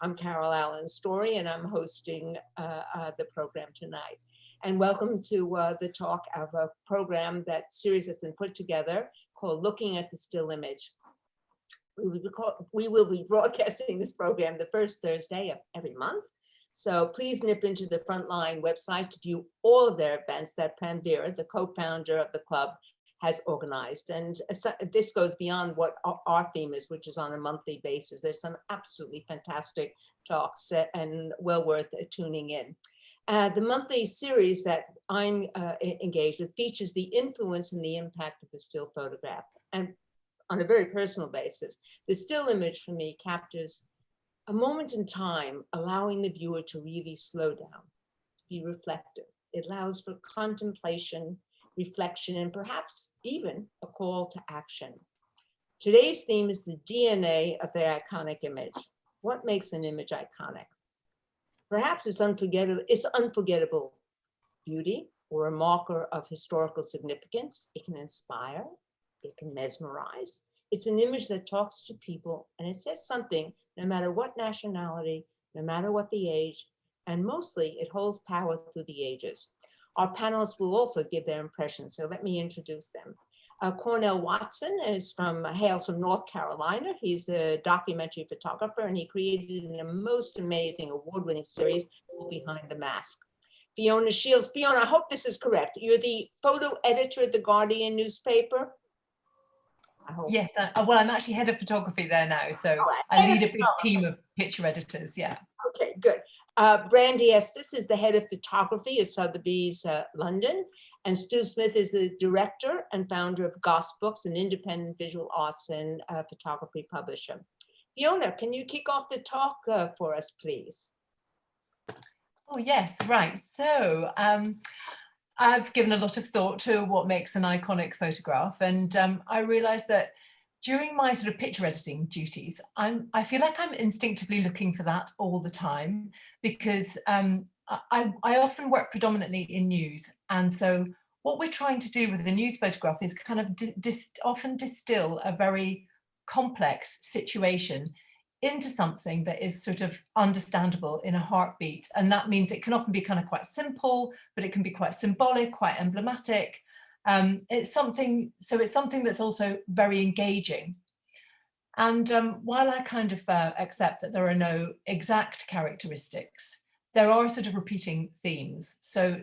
I'm Carol Allen-Storey, and I'm hosting the program tonight. And welcome to the talk of a program, that series that's been put together called Looking at the Still Image. We will be broadcasting this program the first Thursday of every month. So please nip into the Frontline website to view all of their events that Brandei, the co-founder of the club, has organized. And this goes beyond what our theme is, which is on a monthly basis. There's some absolutely fantastic talks and well worth tuning in. The monthly series that I'm engaged with features the influence and the impact of the still photograph. And on a very personal basis, the still image for me captures a moment in time, allowing the viewer to really slow down, to be reflective. It allows for contemplation, reflection, and perhaps even a call to action. Today's theme is the DNA of the iconic image. What makes an image iconic? Perhaps it's unforgettable beauty or a marker of historical significance. It can inspire, it can mesmerize. It's an image that talks to people, and it says something no matter what nationality, no matter what the age, and mostly it holds power through the ages. Our panelists will also give their impressions, so let me introduce them. Cornell Watson hails from North Carolina. He's a documentary photographer, and he created a most amazing award-winning series called Behind the Mask. Fiona Shields. Fiona, I hope this is correct. You're the photo editor at the Guardian newspaper. Yes, well, I'm actually head of photography there now, so I lead a big team of picture editors, yeah. Okay, good. Brandei Estes is the head of photography at Sotheby's London, and Stu Smith is the director and founder of GOST Books, an independent visual arts and photography publisher. Fiona, can you kick off the talk for us, please? Oh, yes, right. So I've given a lot of thought to what makes an iconic photograph, and I realized that during my sort of picture editing duties, I feel like I'm instinctively looking for that all the time, because I often work predominantly in news, and so what we're trying to do with the news photograph is kind of often distill a very complex situation into something that is sort of understandable in a heartbeat. And that means it can often be kind of quite simple, but it can be quite symbolic, quite emblematic. It's something that's also very engaging. And while I kind of accept that there are no exact characteristics, there are sort of repeating themes. So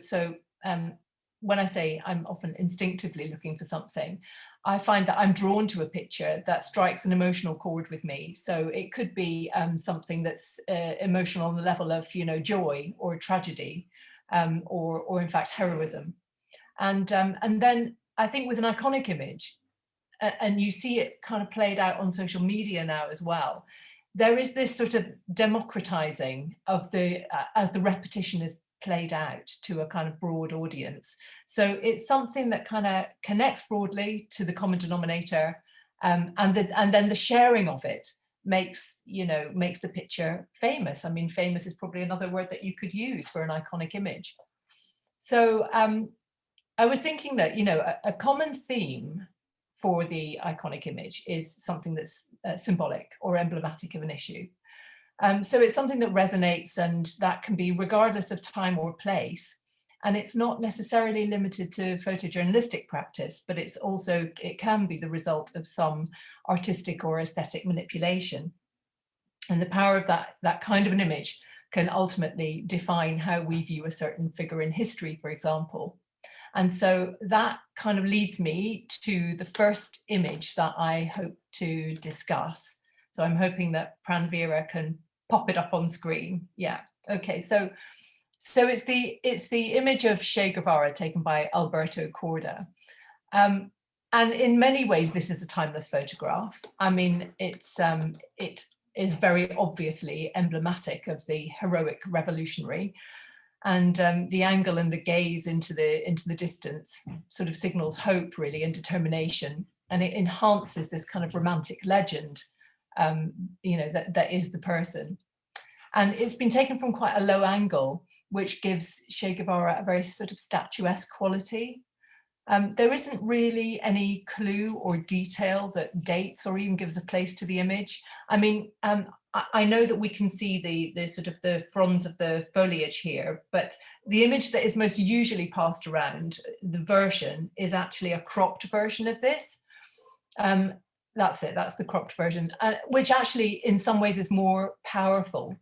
when I say I'm often instinctively looking for something, I find that I'm drawn to a picture that strikes an emotional chord with me. So it could be something that's emotional on the level of, joy or tragedy, or in fact heroism. And then I think with an iconic image, and you see it kind of played out on social media now as well, there is this sort of democratizing of as the repetition is played out to a kind of broad audience. So it's something that kind of connects broadly to the common denominator, and then the sharing of it makes the picture famous. I mean, famous is probably another word that you could use for an iconic image. So I was thinking that a common theme for the iconic image is something that's symbolic or emblematic of an issue. So it's something that resonates, and that can be regardless of time or place. And it's not necessarily limited to photojournalistic practice, but it can be the result of some artistic or aesthetic manipulation. And the power of that kind of an image can ultimately define how we view a certain figure in history, for example. And so that kind of leads me to the first image that I hope to discuss. So I'm hoping that Brandei can pop it up on screen. Yeah, okay, so it's the image of Che Guevara taken by Alberto Corda. And in many ways, this is a timeless photograph. I mean, it is very obviously emblematic of the heroic revolutionary. And the angle and the gaze into the distance sort of signals hope, really, and determination. And it enhances this kind of romantic legend, that is the person. And it's been taken from quite a low angle, which gives Che Guevara a very sort of statuesque quality. There isn't really any clue or detail that dates or even gives a place to the image. I mean, I know that we can see the sort of the fronds of the foliage here, but the image that is most usually passed around, the version, is actually a cropped version of this. That's it, that's the cropped version, which actually in some ways is more powerful,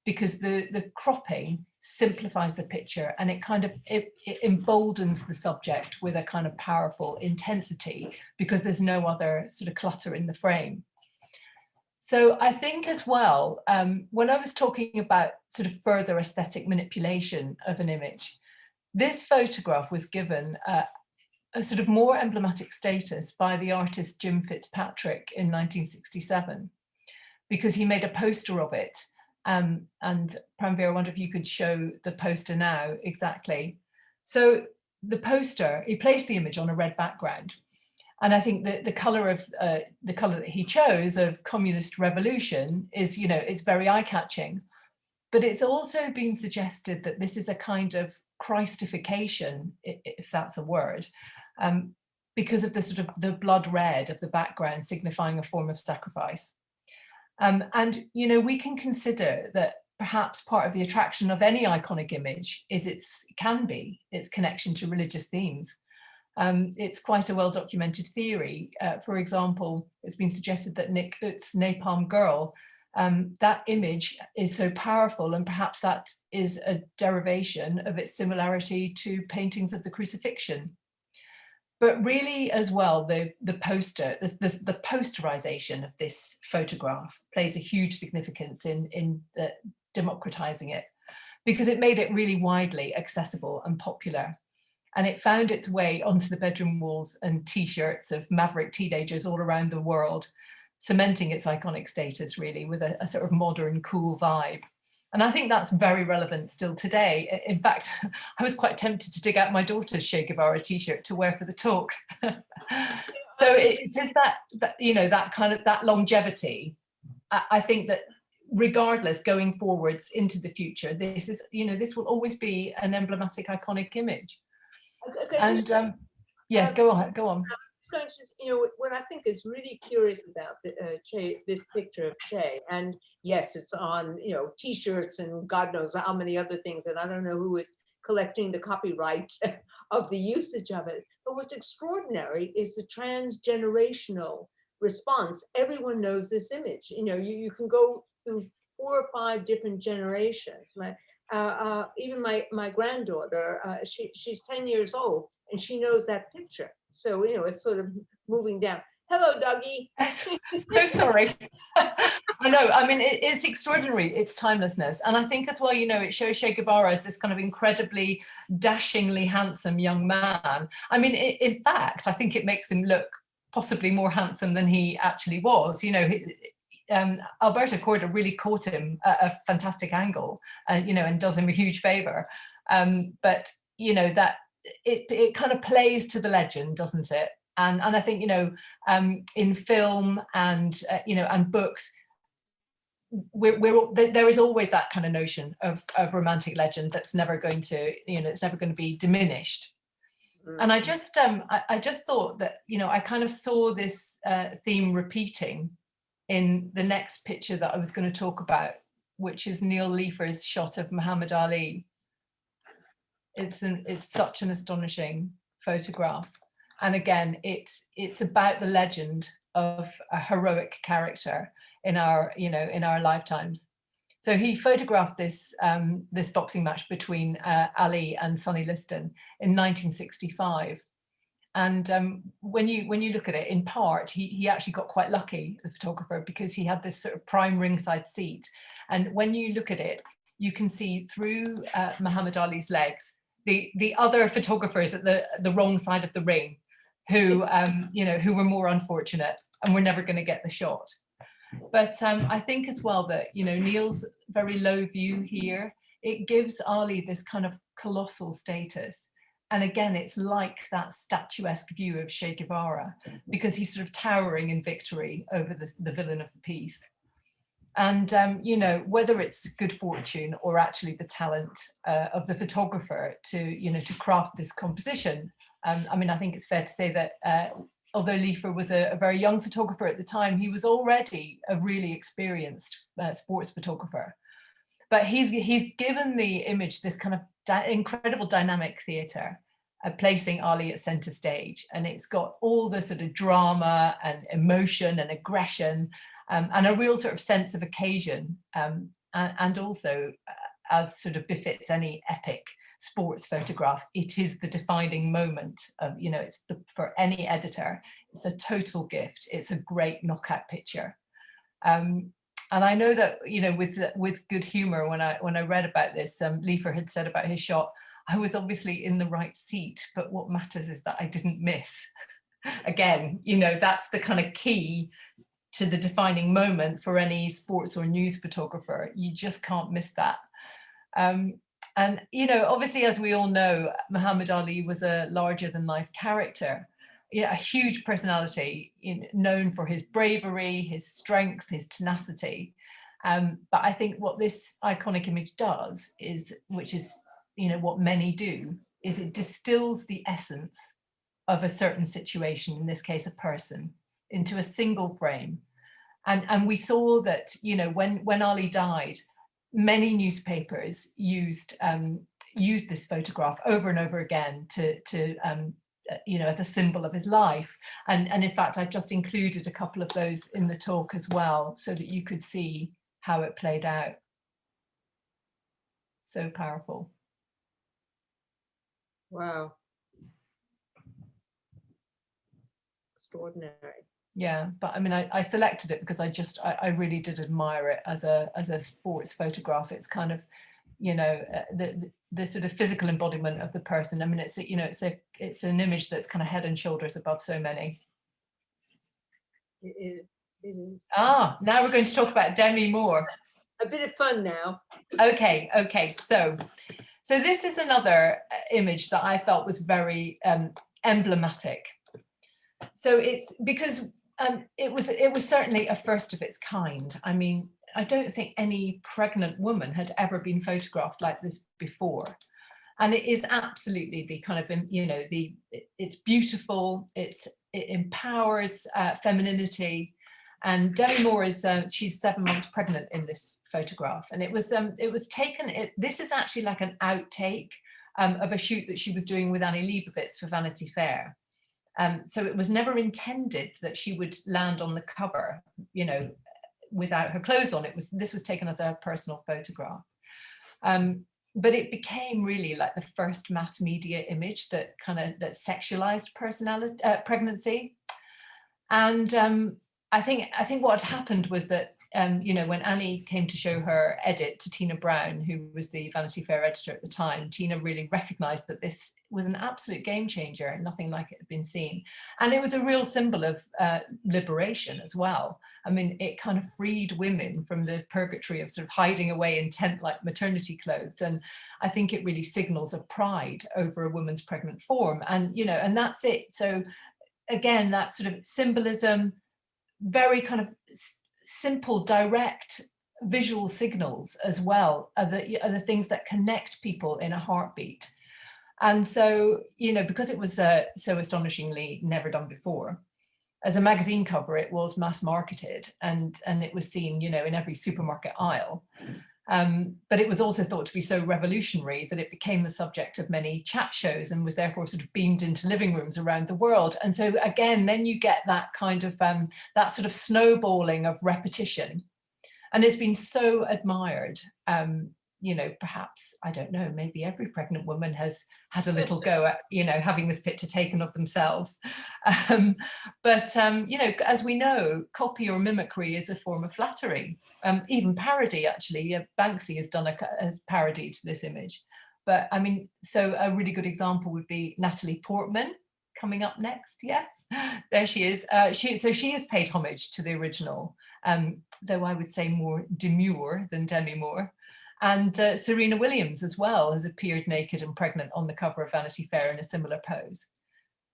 because the cropping simplifies the picture, and it kind of it emboldens the subject with a kind of powerful intensity, because there's no other sort of clutter in the frame. So I think as well, when I was talking about sort of further aesthetic manipulation of an image, this photograph was given a sort of more emblematic status by the artist Jim Fitzpatrick in 1967, because he made a poster of it. And Pranveer, I wonder if you could show the poster now exactly. So the poster, he placed the image on a red background. And I think that the color that he chose of communist revolution is, you know, it's very eye-catching. But it's also been suggested that this is a kind of Christification, if that's a word, because of the sort of the blood red of the background signifying a form of sacrifice. And, you know, we can consider that perhaps part of the attraction of any iconic image is its connection to religious themes. It's quite a well-documented theory. For example, it's been suggested that Nick Ut's Napalm Girl, that image is so powerful, and perhaps that is a derivation of its similarity to paintings of the crucifixion. But really as well, the posterization of this photograph plays a huge significance in democratizing it, because it made it really widely accessible and popular. And it found its way onto the bedroom walls and t-shirts of maverick teenagers all around the world, cementing its iconic status really with a sort of modern, cool vibe. And I think that's very relevant still today. In fact, I was quite tempted to dig out my daughter's Che Guevara t-shirt to wear for the talk. So it's that, you know, that kind of, that longevity. I think that regardless, going forwards into the future, this is, you know, this will always be an emblematic, iconic image. And yes, go on. You know, what I think is really curious about this picture of Che, and yes, it's on, you know, t-shirts and God knows how many other things, and I don't know who is collecting the copyright of the usage of it. But what's extraordinary is the transgenerational response. Everyone knows this image. You know, you can go through 4 or 5 different generations. Even my granddaughter, she's 10 years old, and she knows that picture. So, you know, it's sort of moving down. Hello, Dougie. So sorry. I know, I mean, it's extraordinary, its timelessness. And I think as well, you know, it shows Che Guevara as this kind of incredibly, dashingly handsome young man. I mean, in fact, I think it makes him look possibly more handsome than he actually was. You know, Alberto Corda really caught him at a fantastic angle, you know, and does him a huge favor. But, you know, that it kind of plays to the legend, doesn't it? And I think, you know, in film and, you know, and books, there is always that kind of notion of romantic legend that's never going to, you know, it's never going to be diminished. And I just thought that, you know, I kind of saw this theme repeating in the next picture that I was going to talk about, which is Neil Leifer's shot of Muhammad Ali. It's such an astonishing photograph, and again, it's about the legend of a heroic character in our, you know, in our lifetimes. So he photographed this this boxing match between Ali and Sonny Liston in 1965. And when you look at it, in part, he actually got quite lucky, the photographer, because he had this sort of prime ringside seat. And when you look at it, you can see through Muhammad Ali's legs the other photographers at the wrong side of the ring, who you know, who were more unfortunate and were never going to get the shot. But I think as well that, you know, Neil's very low view here, it gives Ali this kind of colossal status. And again, it's like that statuesque view of Che Guevara, because he's sort of towering in victory over the villain of the piece. And, you know, whether it's good fortune or actually the talent of the photographer to, you know, to craft this composition, I mean, I think it's fair to say that although Leifer was a very young photographer at the time, he was already a really experienced sports photographer. But he's given the image this kind of incredible dynamic theatre, placing Ali at centre stage, and it's got all the sort of drama and emotion and aggression, and a real sort of sense of occasion, and also, as sort of befits any epic sports photograph, it is the defining moment of, you know, it's for any editor, it's a total gift. It's a great knockout picture. And I know that, you know, with good humor, when I read about this, Leifer had said about his shot, I was obviously in the right seat, but what matters is that I didn't miss. Again, you know, that's the kind of key to the defining moment for any sports or news photographer. You just can't miss that. And, you know, obviously, as we all know, Muhammad Ali was a larger than life character, you know, a huge personality, known for his bravery, his strength, his tenacity. But I think what this iconic image does is, which is, you know, what many do, is it distills the essence of a certain situation, in this case, a person, into a single frame. And we saw that, you know, when Ali died, many newspapers used this photograph over and over again to you know, as a symbol of his life. And in fact, I've just included a couple of those in the talk as well, so that you could see how it played out. So powerful. Wow. Extraordinary. Yeah, but I mean, I selected it because I really did admire it as a sports photograph. It's kind of, you know, the sort of physical embodiment of the person. I mean, it's, you know, it's an image that's kind of head and shoulders above so many. It is. Ah, now we're going to talk about Demi Moore. A bit of fun now. Okay. So this is another image that I felt was very emblematic. So it's because it was certainly a first of its kind. I mean, I don't think any pregnant woman had ever been photographed like this before. And it is absolutely the kind of, you know, it's beautiful, it empowers femininity. And Demi Moore is, she's 7 months pregnant in this photograph. And it was taken, this is actually like an outtake of a shoot that she was doing with Annie Leibovitz for Vanity Fair. So it was never intended that she would land on the cover, you know, without her clothes on. This was taken as a personal photograph. But it became really like the first mass media image that sexualized pregnancy. And I think what had happened was that, you know, when Annie came to show her edit to Tina Brown, who was the Vanity Fair editor at the time, Tina really recognized that this was an absolute game changer and nothing like it had been seen. And it was a real symbol of liberation as well. I mean, it kind of freed women from the purgatory of sort of hiding away in tent-like maternity clothes. And I think it really signals a pride over a woman's pregnant form. And, you know, and that's it. So again, that sort of symbolism, very kind of simple, direct visual signals as well are the things that connect people in a heartbeat. And so, you know, because it was so astonishingly never done before, as a magazine cover, it was mass marketed and it was seen, you know, in every supermarket aisle. But it was also thought to be so revolutionary that it became the subject of many chat shows and was therefore sort of beamed into living rooms around the world. And so again, then you get that kind of, that sort of snowballing of repetition. And it's been so admired. You know, perhaps, I don't know, maybe every pregnant woman has had a little go at, you know, having this picture taken of themselves. But you know, as we know, copy or mimicry is a form of flattery. Even parody, actually. Banksy has done a parody to this image. But I mean, so a really good example would be Natalie Portman, coming up next. Yes, there she is. She has paid homage to the original, though I would say more demure than Demi Moore. And Serena Williams as well has appeared naked and pregnant on the cover of Vanity Fair in a similar pose.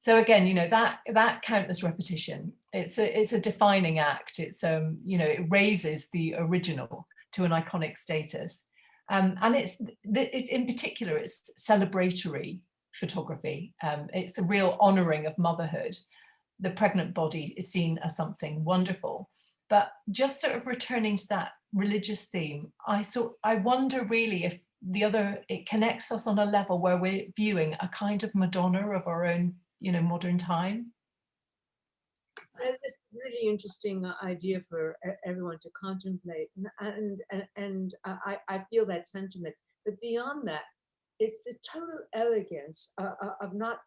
So again, you know, that countless repetition, it's a defining act. It's you know, it raises the original to an iconic status, and it's in particular, it's celebratory photography. It's a real honouring of motherhood. the pregnant body is seen as something wonderful. But just sort of returning to that religious theme, I wonder really if it connects us on a level where we're viewing a kind of Madonna of our own, modern time. It's a really interesting idea for everyone to contemplate, and I feel that sentiment. But beyond that, it's the total elegance of not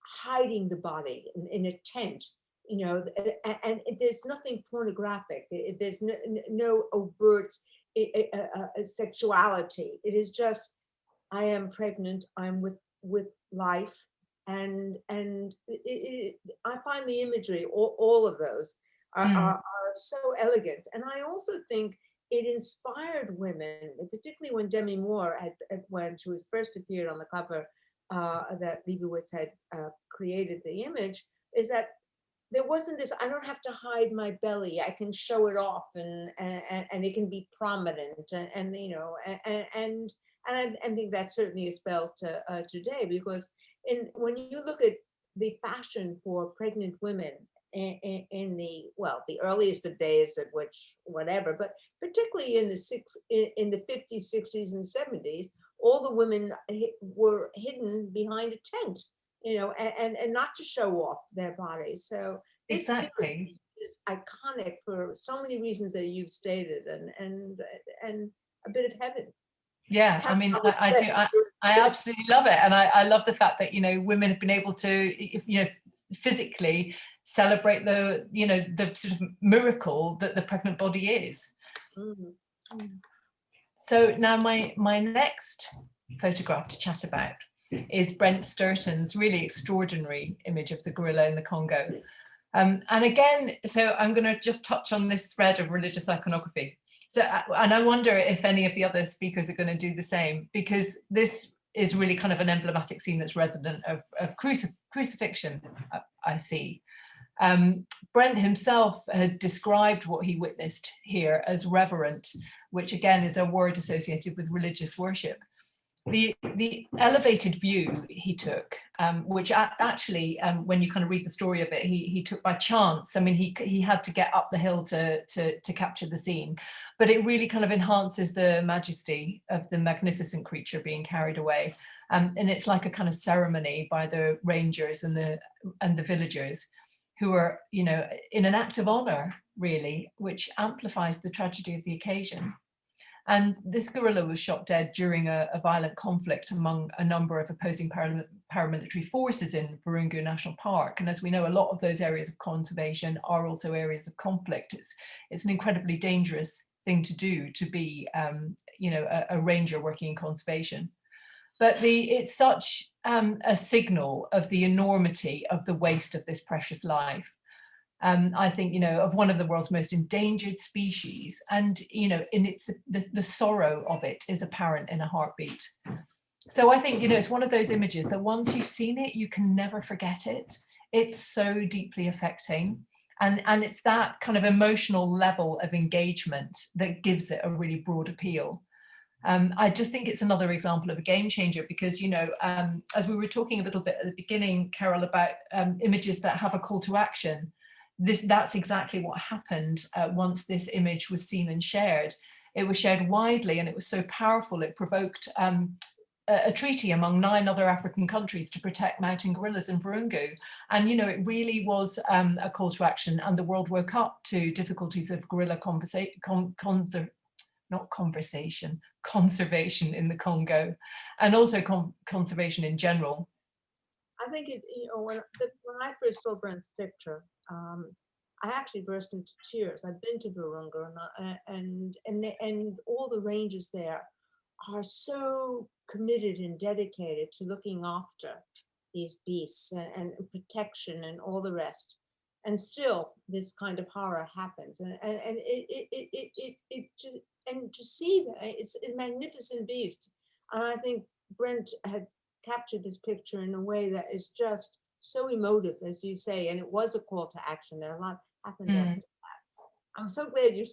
hiding the body in a tent, and there's nothing pornographic. There's no overt sexuality. It is just, I am pregnant. I'm with life. And I find the imagery, all of those are so elegant. And I also think it inspired women, particularly when Demi Moore when she was first appeared on the cover that Leibowitz had created the image, is that there wasn't this, I don't have to hide my belly, I can show it off, and it can be prominent, and I think that certainly is felt today, because when you look at the fashion for pregnant women in the earliest of days, at which whatever, but particularly in the 50s, 60s, and 70s, all the women were hidden behind a tent, and not to show off their bodies. So this series is iconic for so many reasons that you've stated, and a bit of heaven. Yeah, I mean, I absolutely love it. And I love the fact that, women have been able to, physically celebrate the sort of miracle that the pregnant body is. Mm-hmm. So now my next photograph to chat about is Brent Sturton's really extraordinary image of the gorilla in the Congo. And again, so I'm going to just touch on this thread of religious iconography. So, and I wonder if any of the other speakers are going to do the same, because this is really kind of an emblematic scene that's resonant of crucifixion, I see. Brent himself had described what he witnessed here as reverent, which again is a word associated with religious worship. The elevated view he took, which actually, when you kind of read the story of it, he took by chance. I mean, he had to get up the hill to capture the scene, but it really kind of enhances the majesty of the magnificent creature being carried away, and it's like a kind of ceremony by the rangers and the villagers, who are, in an act of honor, really, which amplifies the tragedy of the occasion. And this gorilla was shot dead during a violent conflict among a number of opposing paramilitary forces in Virunga National Park. And as we know, a lot of those areas of conservation are also areas of conflict. It's an incredibly dangerous thing to do, to be, a ranger working in conservation. But it's such a signal of the enormity of the waste of this precious life. I think, of one of the world's most endangered species, and, in the sorrow of it is apparent in a heartbeat. So I think, it's one of those images that once you've seen it, you can never forget it. It's so deeply affecting. And it's that kind of emotional level of engagement that gives it a really broad appeal. I just think it's another example of a game changer, because, as we were talking a little bit at the beginning, Carol, about images that have a call to action, that's exactly what happened once this image was seen and shared. It was shared widely, and it was so powerful, it provoked a treaty among 9 other African countries to protect mountain gorillas in Virunga. And, it really was a call to action, and the world woke up to difficulties of gorilla conservation in the Congo, and also conservation in general. I think when I first saw Brent's picture, I actually burst into tears. I've been to Virunga, and all the rangers there are so committed and dedicated to looking after these beasts and protection and all the rest. And still, this kind of horror happens, and it just, and to see that, it's a magnificent beast. And I think Brent had captured this picture in a way that is just so emotive, as you say, and it was a call to action. There a lot happened after that. I'm so glad you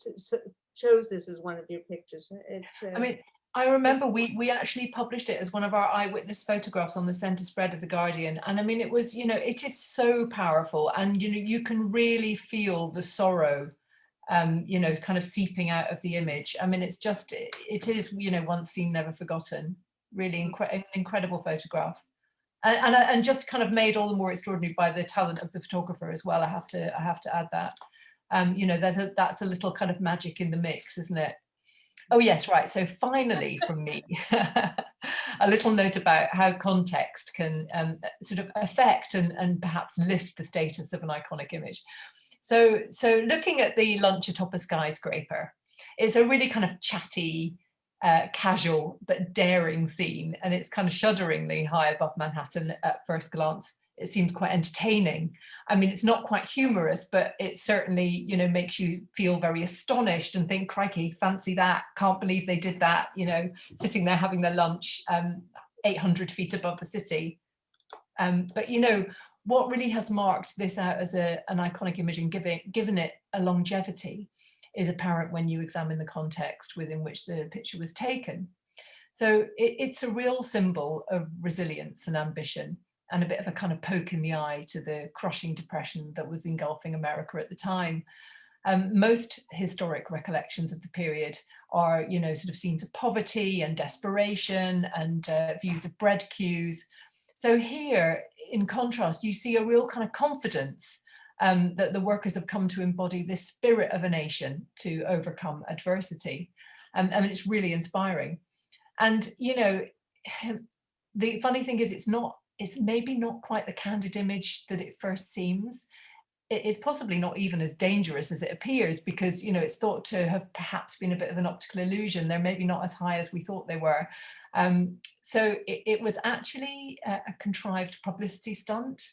chose this as one of your pictures. It's I mean, I remember we actually published it as one of our eyewitness photographs on the centre spread of The Guardian. And I mean, it was, it is so powerful, and, you can really feel the sorrow, kind of seeping out of the image. I mean, it's just, it is, once seen, never forgotten. Really an incredible photograph. And just kind of made all the more extraordinary by the talent of the photographer as well. I have to add that. That's a little kind of magic in the mix, isn't it? Oh yes, right. So finally, from me, a little note about how context can sort of affect and perhaps lift the status of an iconic image. So looking at the lunch atop a skyscraper, it's a really kind of chatty, casual but daring scene, and it's kind of shudderingly high above Manhattan at first glance. It seems quite entertaining. I mean, it's not quite humorous, but it certainly, makes you feel very astonished and think, crikey, fancy that, can't believe they did that, sitting there having their lunch 800 feet above the city. But, what really has marked this out as an iconic image and given it a longevity is apparent when you examine the context within which the picture was taken. So it's a real symbol of resilience and ambition, and a bit of a kind of poke in the eye to the crushing depression that was engulfing America at the time. Most historic recollections of the period are, sort of scenes of poverty and desperation and views of bread queues. So here, in contrast, you see a real kind of confidence that the workers have come to embody this spirit of a nation to overcome adversity. I mean, it's really inspiring. And, the funny thing is, it's maybe not quite the candid image that it first seems. It is possibly not even as dangerous as it appears, because, it's thought to have perhaps been a bit of an optical illusion. They're maybe not as high as we thought they were. So it was actually a contrived publicity stunt.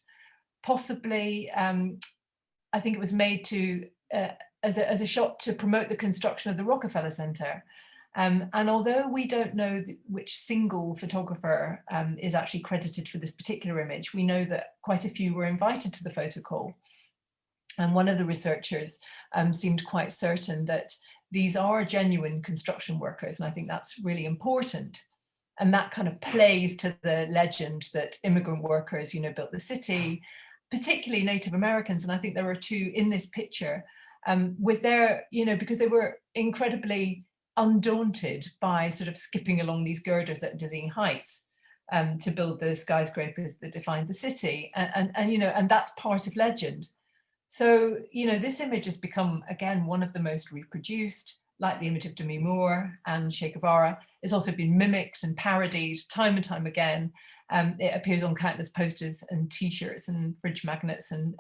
Possibly, I think it was made to as a shot to promote the construction of the Rockefeller Center. And although we don't know which single photographer is actually credited for this particular image, we know that quite a few were invited to the photo call. And one of the researchers seemed quite certain that these are genuine construction workers. And I think that's really important. And that kind of plays to the legend that immigrant workers, built the city, particularly Native Americans. And I think there are two in this picture with their, because they were incredibly undaunted by sort of skipping along these girders at dizzying heights to build the skyscrapers that defined the city. And that's part of legend. So, this image has become, again, one of the most reproduced, like the image of Demi Moore and Che Guevara. It's also been mimicked and parodied time and time again. It appears on countless posters and t-shirts and fridge magnets, and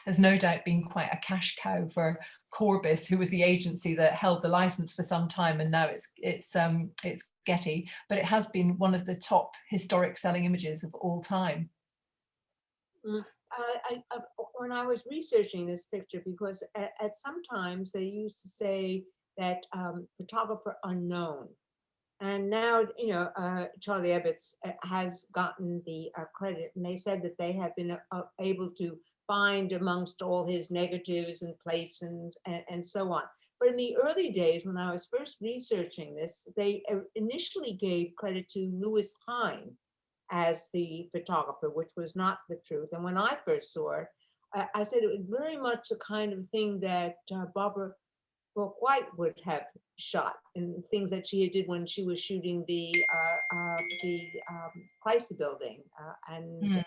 has no doubt been quite a cash cow for Corbis, who was the agency that held the license for some time, and now it's Getty. But it has been one of the top historic selling images of all time. When I was researching this picture, because at sometimes they used to say that photographer unknown, and now Charlie Ebbets has gotten the credit, and they said that they have been able to find amongst all his negatives and plates and so on. But in the early days, when I was first researching this, they initially gave credit to Louis Hine as the photographer, which was not the truth. And when I first saw it, I said it was very much the kind of thing that Barbara White would have shot, and things that she did when she was shooting the Chrysler building. I mean,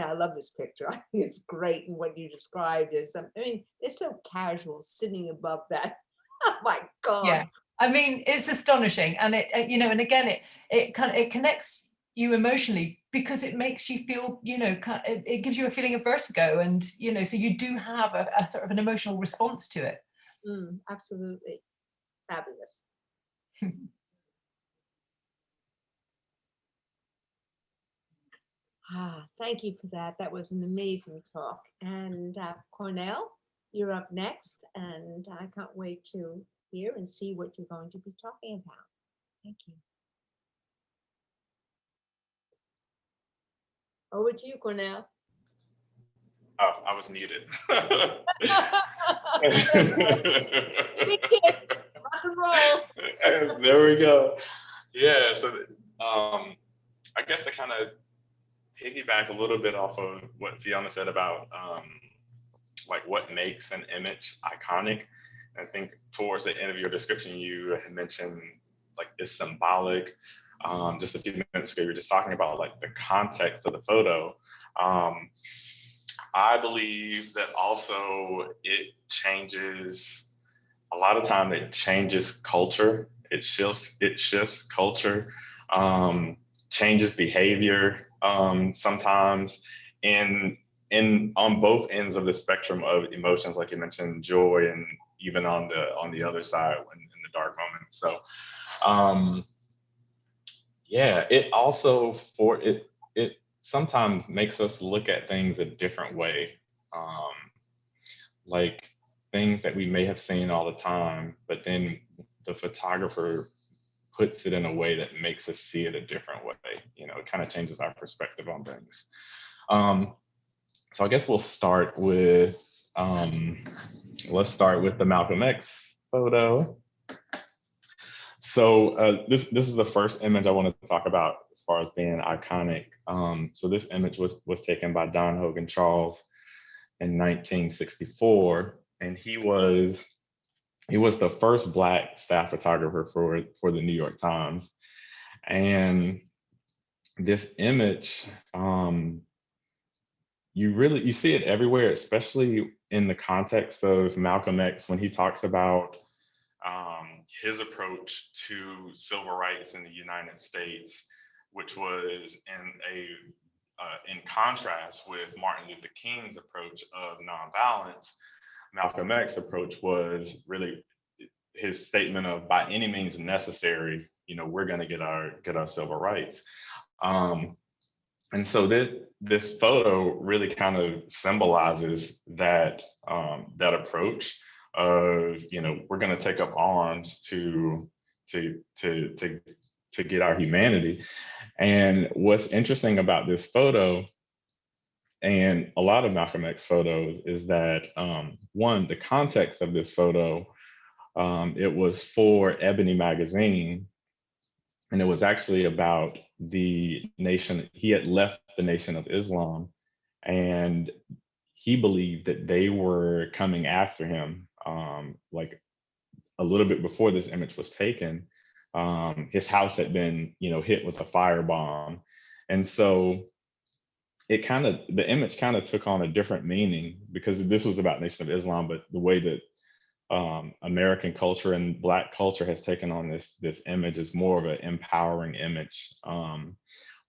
I love this picture. I think it's great, and what you described is, I mean, they're so casual, sitting above that. Oh my God. Yeah. I mean, it's astonishing, and and again, it connects you emotionally, because it makes you feel, it gives you a feeling of vertigo, and so you do have a sort of an emotional response to it. Absolutely fabulous. Thank you for that. That was an amazing talk. And Cornell, you're up next, and I can't wait to hear and see what you're going to be talking about. Thank you. Over to you, Cornell. Oh, I was muted. Big kiss, rock and roll. There we go. Yeah, so I guess to kind of piggyback a little bit off of what Fiona said about like what makes an image iconic. I think towards the end of your description, you had mentioned like it's symbolic. Just a few minutes ago, you were just talking about like the context of the photo. I believe that also it changes, a lot of time it changes culture. It shifts culture, changes behavior sometimes in on both ends of the spectrum of emotions, like you mentioned, joy, and even on the other side in the dark moments. So yeah, it also it sometimes makes us look at things a different way, like things that we may have seen all the time, but then the photographer puts it in a way that makes us see it a different way. You know, it kind of changes our perspective on things. So I guess we'll start with let's start with the Malcolm X photo. So this is the first image I wanted to talk about as far as being iconic. So this image was taken by Don Hogan Charles in 1964, and he was the first Black staff photographer for the New York Times. And this image, you see it everywhere, especially in the context of Malcolm X when he talks about his approach to civil rights in the United States, which was in contrast with Martin Luther King's approach of nonviolence. Malcolm X's approach was really his statement of, by any means necessary, you know, we're going to get our civil rights. And so this photo really kind of symbolizes that approach of, you know, we're going to take up arms to get our humanity. And what's interesting about this photo and a lot of Malcolm X photos is that one, the context of this photo, it was for Ebony magazine, and it was actually about the nation. He had left the Nation of Islam, and he believed that they were coming after him. Like a little bit before this image was taken, his house had been, you know, hit with a firebomb, and so the image kind of took on a different meaning because this was about Nation of Islam, but the way that American culture and Black culture has taken on this image is more of an empowering image.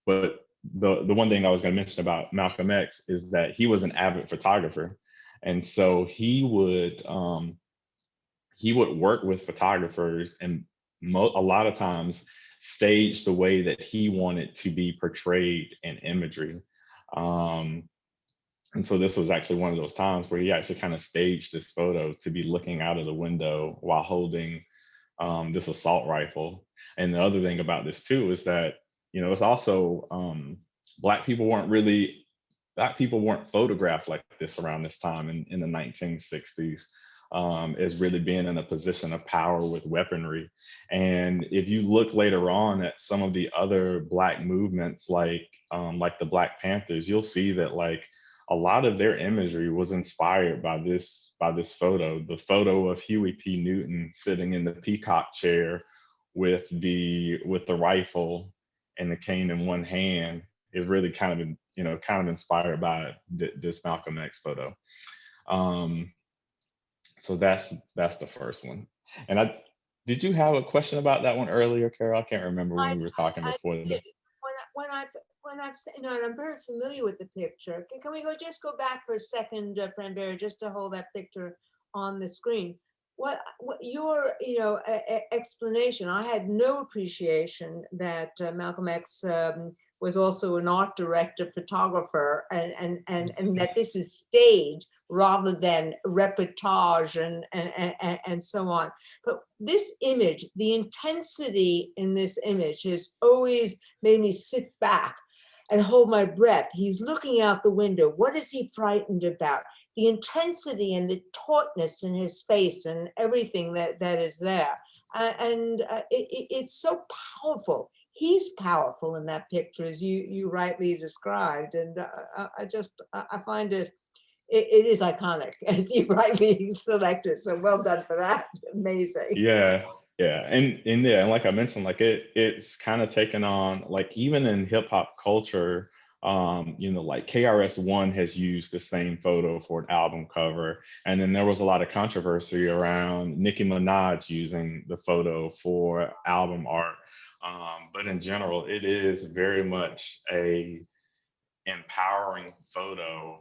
But the one thing I was going to mention about Malcolm X is that he was an avid photographer, and so he would work with photographers and a lot of times stage the way that he wanted to be portrayed in imagery. And so this was actually one of those times where he actually kind of staged this photo to be looking out of the window while holding this assault rifle. And the other thing about this too is that, you know, it's also Black people weren't photographed like this around this time in the 1960s. As really being in a position of power with weaponry. And if you look later on at some of the other Black movements, like the Black Panthers, you'll see that like a lot of their imagery was inspired by this photo. The photo of Huey P. Newton sitting in the peacock chair with the rifle and the cane in one hand is really kind of inspired by this Malcolm X photo. So that's the first one. And did you have a question about that one earlier, Carol? I can't remember when we were talking before. When I've you know, and I'm very familiar with the picture. Can we just go back for a second, Brandei, just to hold that picture on the screen? What your explanation? I had no appreciation that Malcolm X was also an art director, photographer, and that this is staged rather than reportage and so on. But this image, the intensity in this image has always made me sit back and hold my breath. He's looking out the window. What is he frightened about? The intensity and the tautness in his face and everything that is there. It's so powerful. He's powerful in that picture, as you rightly described. And I find it is iconic, as you rightly selected. So well done for that. Amazing. Yeah. Yeah, and like I mentioned, like it's kind of taken on, like, even in hip hop culture, like KRS-One has used the same photo for an album cover, and then there was a lot of controversy around Nicki Minaj using the photo for album art. But in general, it is very much a empowering photo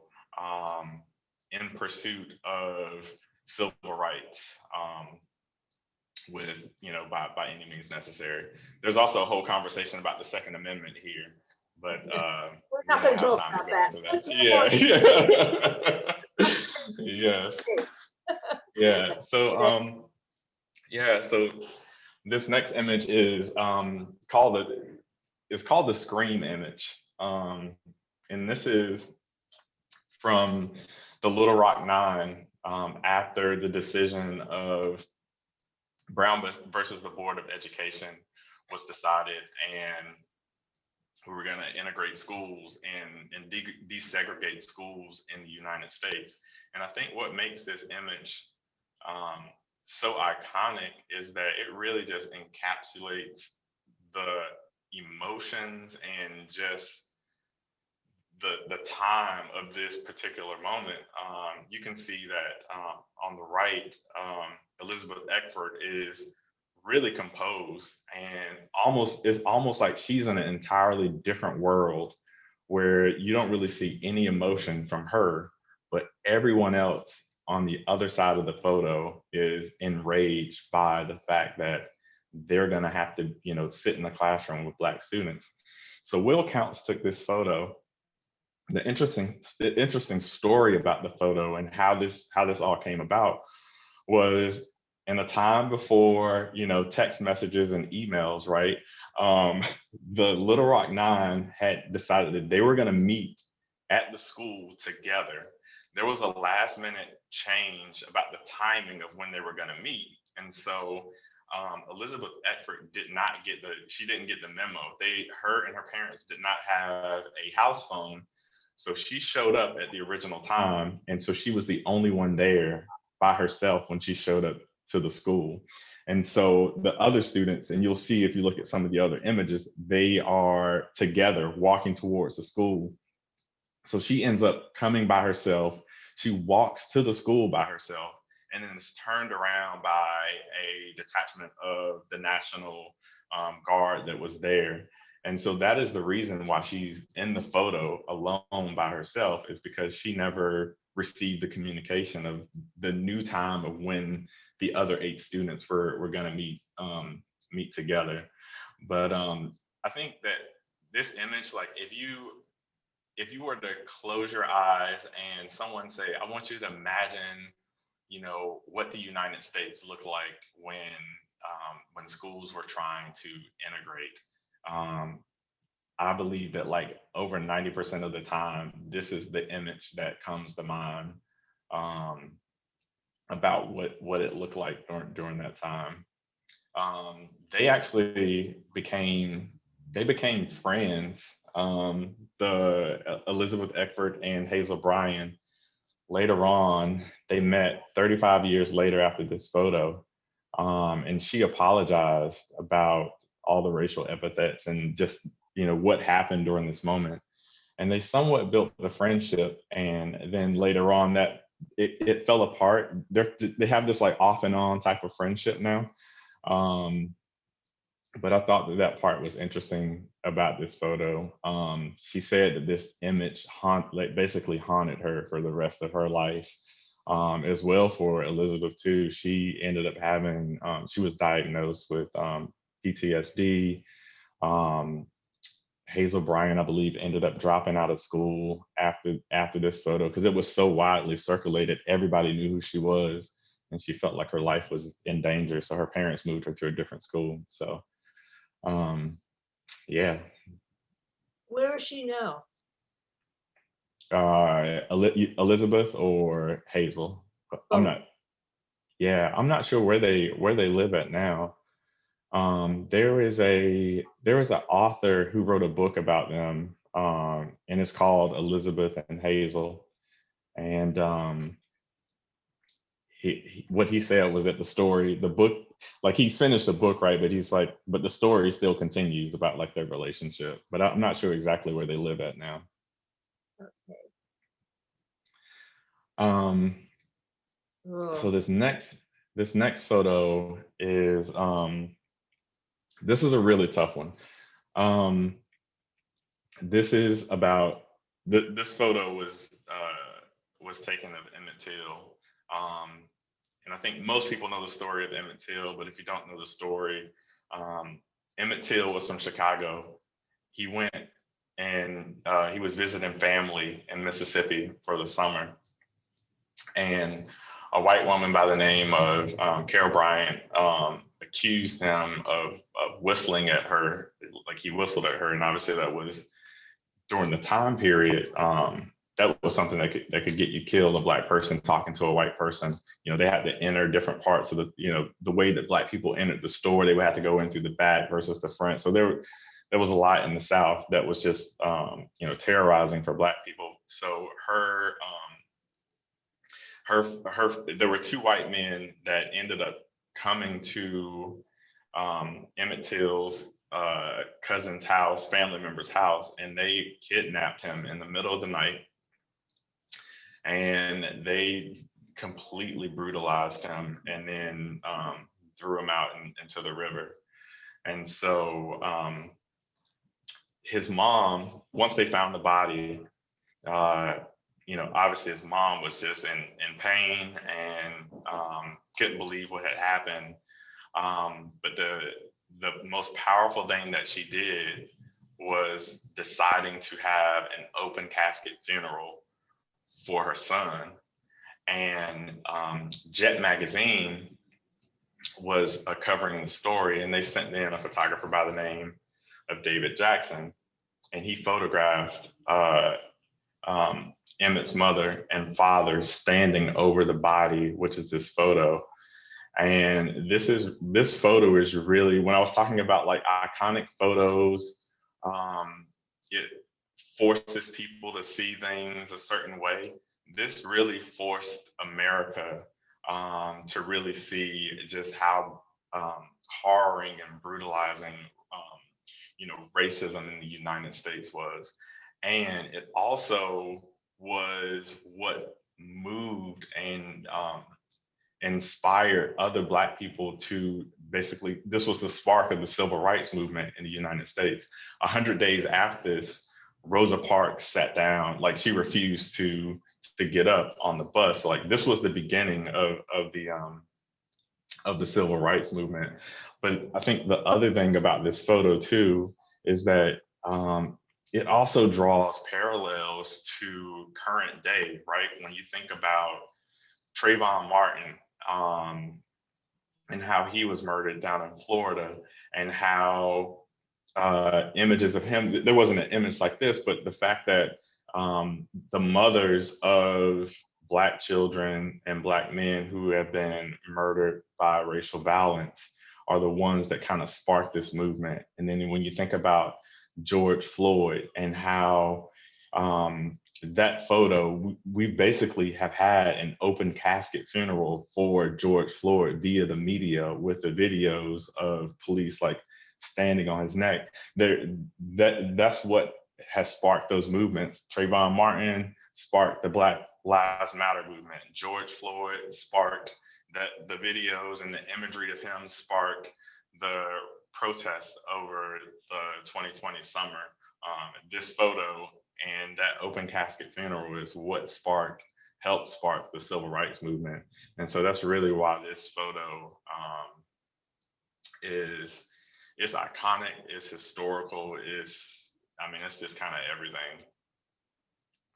in pursuit of civil rights. With, by any means necessary. There's also a whole conversation about the Second Amendment here, but we're not going to talk about that. Yeah. Yes. So so this next image is called the Scream image, and this is from the Little Rock Nine, after the decision of Brown versus the Board of Education was decided, and we were going to integrate schools and desegregate schools in the United States. And I think what makes this image so iconic is that it really just encapsulates the emotions and just the time of this particular moment. You can see that on the right, Elizabeth Eckford is really composed, and it's almost like she's in an entirely different world where you don't really see any emotion from her, but everyone else on the other side of the photo is enraged by the fact that they're going to have to, sit in the classroom with Black students. So Will Counts took this photo. The interesting story about the photo and how this all came about was in a time before, text messages and emails, right? The Little Rock Nine had decided that they were going to meet at the school together. There was a last minute change about the timing of when they were going to meet. And so Elizabeth Eckford didn't get the memo. Her and her parents did not have a house phone. So she showed up at the original time. And so she was the only one there by herself when she showed up to the school. And so the other students, and you'll see if you look at some of the other images, they are together walking towards the school. So she ends up coming by herself. She walks to the school by herself, and then is turned around by a detachment of the National Guard that was there. And so that is the reason why she's in the photo alone by herself, is because she never received the communication of the new time of when the other 8 students were going to meet together. But I think that this image, like if you were to close your eyes and someone say, I want you to imagine, what the United States looked like when schools were trying to integrate. I believe that like over 90% of the time, this is the image that comes to mind about what it looked like during that time. They actually became friends. The Elizabeth Eckford and Hazel Bryan, later on, they met 35 years later after this photo. And she apologized about all the racial epithets and just, what happened during this moment. And they somewhat built the friendship. And then later on that it fell apart. They have this like off and on type of friendship now. But I thought that part was interesting about this photo. She said that this image basically haunted her for the rest of her life. As well for Elizabeth too. She ended up having, she was diagnosed with PTSD. Hazel Bryan, I believe, ended up dropping out of school after this photo because it was so widely circulated. Everybody knew who she was, and she felt like her life was in danger. So her parents moved her to a different school. So, yeah. Where is she now? Elizabeth or Hazel. I'm Both. not. Yeah, I'm not sure where they live at now. There is an author who wrote a book about them, and it's called Elizabeth and Hazel. And what he said was that the book, like he's finished the book, right? But he's like, but the story still continues about like their relationship. But I'm not sure exactly where they live at now. Okay. So this next photo is this is a really tough one. This is about this photo was taken of Emmett Till, and I think most people know the story of Emmett Till. But if you don't know the story, Emmett Till was from Chicago. He went and he was visiting family in Mississippi for the summer, and a white woman by the name of Carol Bryant accused him of whistling at her, like he whistled at her, and obviously that was during the time period. That was something that could get you killed. A Black person talking to a white person. You know, they had to enter different parts of the way that Black people entered the store. They would have to go in through the back versus the front. So there was a lot in the South that was just terrorizing for Black people. So there were two white men that ended up coming to Emmett Till's cousin's house, family member's house, and they kidnapped him in the middle of the night, and they completely brutalized him, and then threw him out into the river. And so his mom, once they found the body, obviously his mom was just in pain and couldn't believe what had happened. But the most powerful thing that she did was deciding to have an open casket funeral for her son. And Jet Magazine was covering the story, and they sent in a photographer by the name of David Jackson, and he photographed Emmett's mother and father standing over the body, which is this photo. And this photo is really, when I was talking about like iconic photos, it forces people to see things a certain way. This really forced America to really see just how harrowing and brutalizing racism in the United States was. And it also was what moved and inspired other Black people to basically, this was the spark of the civil rights movement in the United States. 100 days after this, Rosa Parks sat down, like she refused to get up on the bus. Like this was the beginning of the civil rights movement. But I think the other thing about this photo too is that it also draws parallels to current day, right? When you think about Trayvon Martin and how he was murdered down in Florida, and how images of him, there wasn't an image like this, but the fact that the mothers of Black children and Black men who have been murdered by racial violence are the ones that kind of sparked this movement. And then when you think about George Floyd and how that photo, we basically have had an open casket funeral for George Floyd via the media, with the videos of police like standing on his neck. That's what has sparked those movements. Trayvon Martin sparked the Black Lives Matter movement. George Floyd sparked the videos, and the imagery of him sparked the protest over the 2020 summer. This photo and that open casket funeral is what helped spark the civil rights movement. And so that's really why this photo is iconic, it's historical, it's just kind of everything.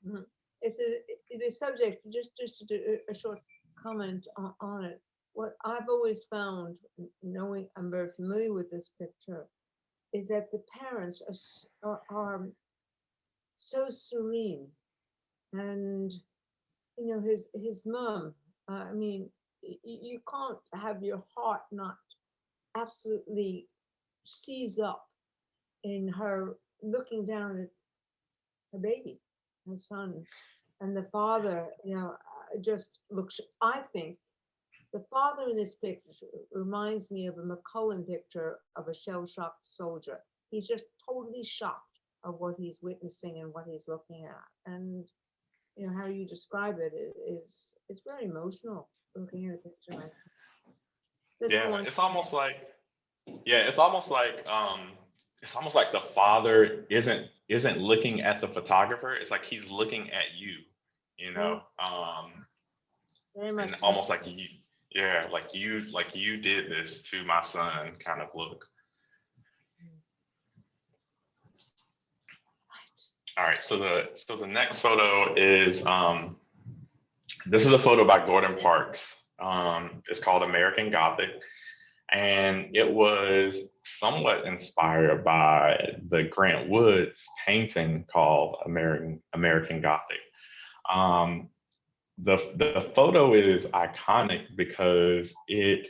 Mm-hmm. It's the subject, just to do a short comment on it. What I've always found, knowing I'm very familiar with this picture, is that the parents are so serene. And, you know, his mom, I mean, you can't have your heart not absolutely seize up in her looking down at her baby, her son. And the father, you know, just looks, I think the father in this picture reminds me of a McCullen picture of a shell-shocked soldier. He's just totally shocked of what he's witnessing and what he's looking at. And, you know, how you describe it is very emotional looking at a picture like that. Yeah, it's almost like, it's almost like the father isn't looking at the photographer. It's like he's looking at you, you know, very much and so. almost like you did this to my son kind of look. All right, so the next photo is this is a photo by Gordon Parks. It's called American Gothic, and it was somewhat inspired by the Grant Woods painting called American Gothic. The photo is iconic because it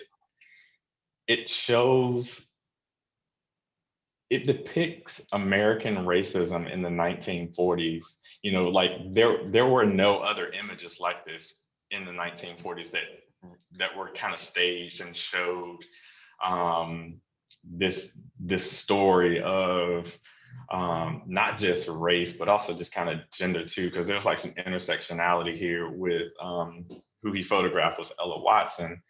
depicts American racism in the 1940s. You know, like there were no other images like this in the 1940s that were kind of staged and showed this story of not just race, but also just kind of gender too, because there's like some intersectionality here with who he photographed was Ella Watson.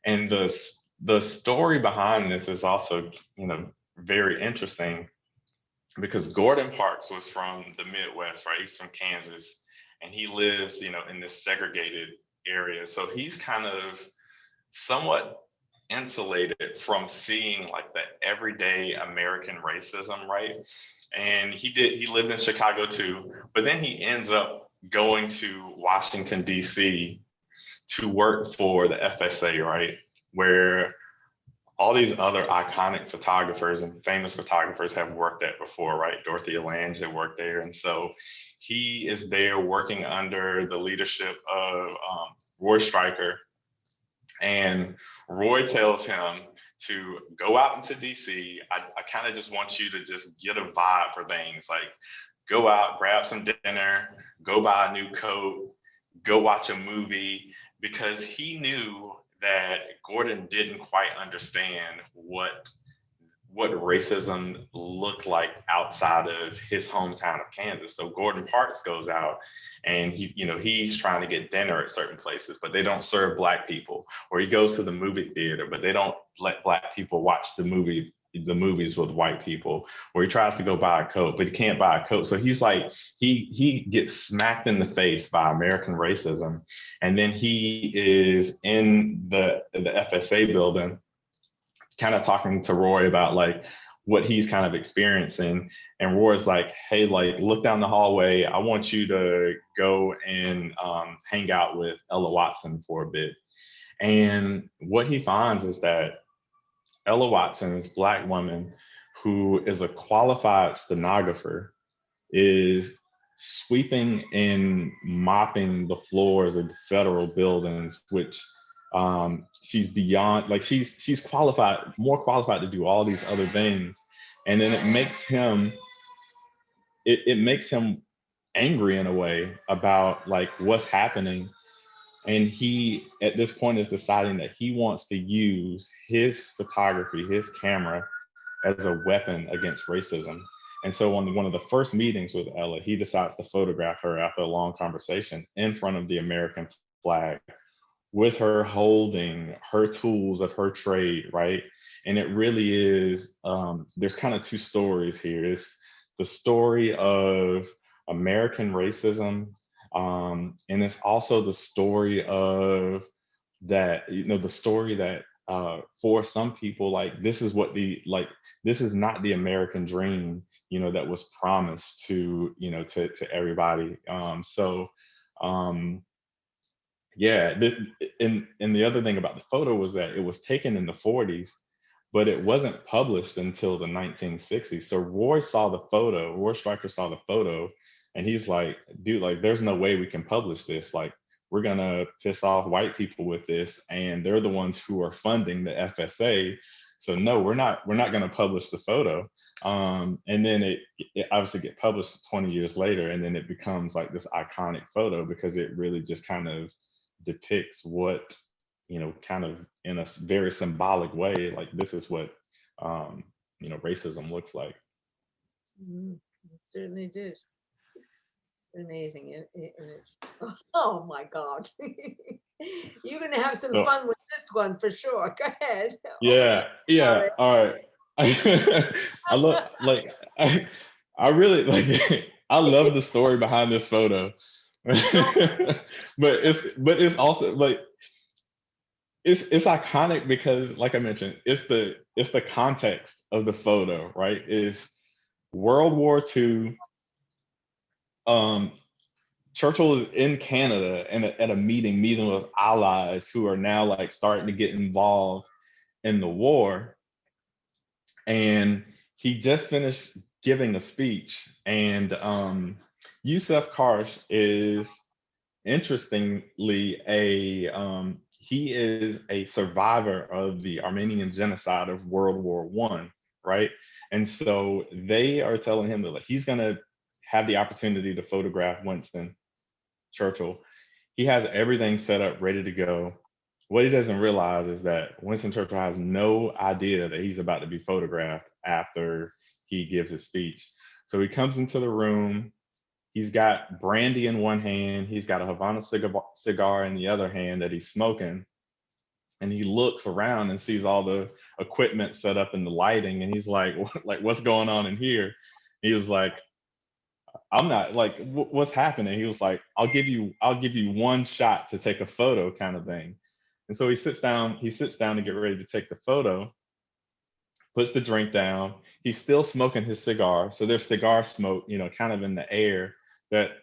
And the story behind this is also, you know, very interesting, because Gordon Parks was from the Midwest, right? He's from Kansas, and he lives, you know, in this segregated area. So he's kind of somewhat insulated from seeing like the everyday American racism, right? And he lived in Chicago too, but then he ends up going to Washington, DC to work for the FSA, right? Where all these other iconic photographers and famous photographers have worked at before, right? Dorothea Lange had worked there. And so he is there working under the leadership of Roy Stryker. And Roy tells him to go out into DC. I kind of just want you to just get a vibe for things, like go out, grab some dinner, go buy a new coat, go watch a movie, because he knew that Gordon didn't quite understand what racism looked like outside of his hometown of Kansas. So Gordon Parks goes out and he's trying to get dinner at certain places, but they don't serve Black people. Or he goes to the movie theater, but they don't let Black people watch the movies with white people. Or he tries to go buy a coat, but he can't buy a coat. So he's like, he gets smacked in the face by American racism. And then he is in the FSA building, kind of talking to Roy about like what he's kind of experiencing. And Roy's like, hey, like look down the hallway. I want you to go and hang out with Ella Watson for a bit. And what he finds is that Ella Watson, this Black woman who is a qualified stenographer, is sweeping and mopping the floors of the federal buildings, which she's beyond, like she's qualified, more qualified to do all these other things. And then it makes him angry in a way about like what's happening. And he, at this point, is deciding that he wants to use his photography, his camera, as a weapon against racism. And so on one of the first meetings with Ella, he decides to photograph her after a long conversation in front of the American flag, with her holding her tools of her trade, right? And it really is, there's kind of two stories here. It's the story of American racism, and it's also the story of that, the story that for some people, like this is not the American dream, that was promised to everybody. Yeah, and the other thing about the photo was that it was taken in the 40s, but it wasn't published until the 1960s. So Roy Stryker saw the photo And he's like, dude, like, there's no way we can publish this. Like, we're gonna piss off white people with this, and they're the ones who are funding the FSA. So no, we're not gonna publish the photo. And then it obviously get published 20 years later, and then it becomes like this iconic photo because it really just kind of depicts what, you know, kind of in a very symbolic way, like this is what, you know, racism looks like. It certainly did. It's an amazing image. Oh my God. You're going to have some fun with this one for sure. Go ahead. Yeah, yeah. All right. I love, like, I really like, I love the story behind this photo. but it's also like, it's iconic because, like I mentioned, it's the context of the photo, right? Is World War II. Churchill is in Canada and at a meeting with allies who are now like starting to get involved in the war. And he just finished giving a speech. And Yusuf Karsh is, interestingly, he is a survivor of the Armenian genocide of World War I, right? And so they are telling him that, like, he's gonna have the opportunity to photograph Winston Churchill. He has everything set up, ready to go. What he doesn't realize is that Winston Churchill has no idea that he's about to be photographed after he gives his speech. So he comes into the room. He's got brandy in one hand. He's got a Havana cigar in the other hand that he's smoking. And he looks around and sees all the equipment set up in the lighting. And he's like, what's going on in here? He was like, I'm not like, what's happening? He was like, I'll give you one shot to take a photo, kind of thing. And so he sits down to get ready to take the photo, puts the drink down. He's still smoking his cigar. So there's cigar smoke, you know, kind of in the air that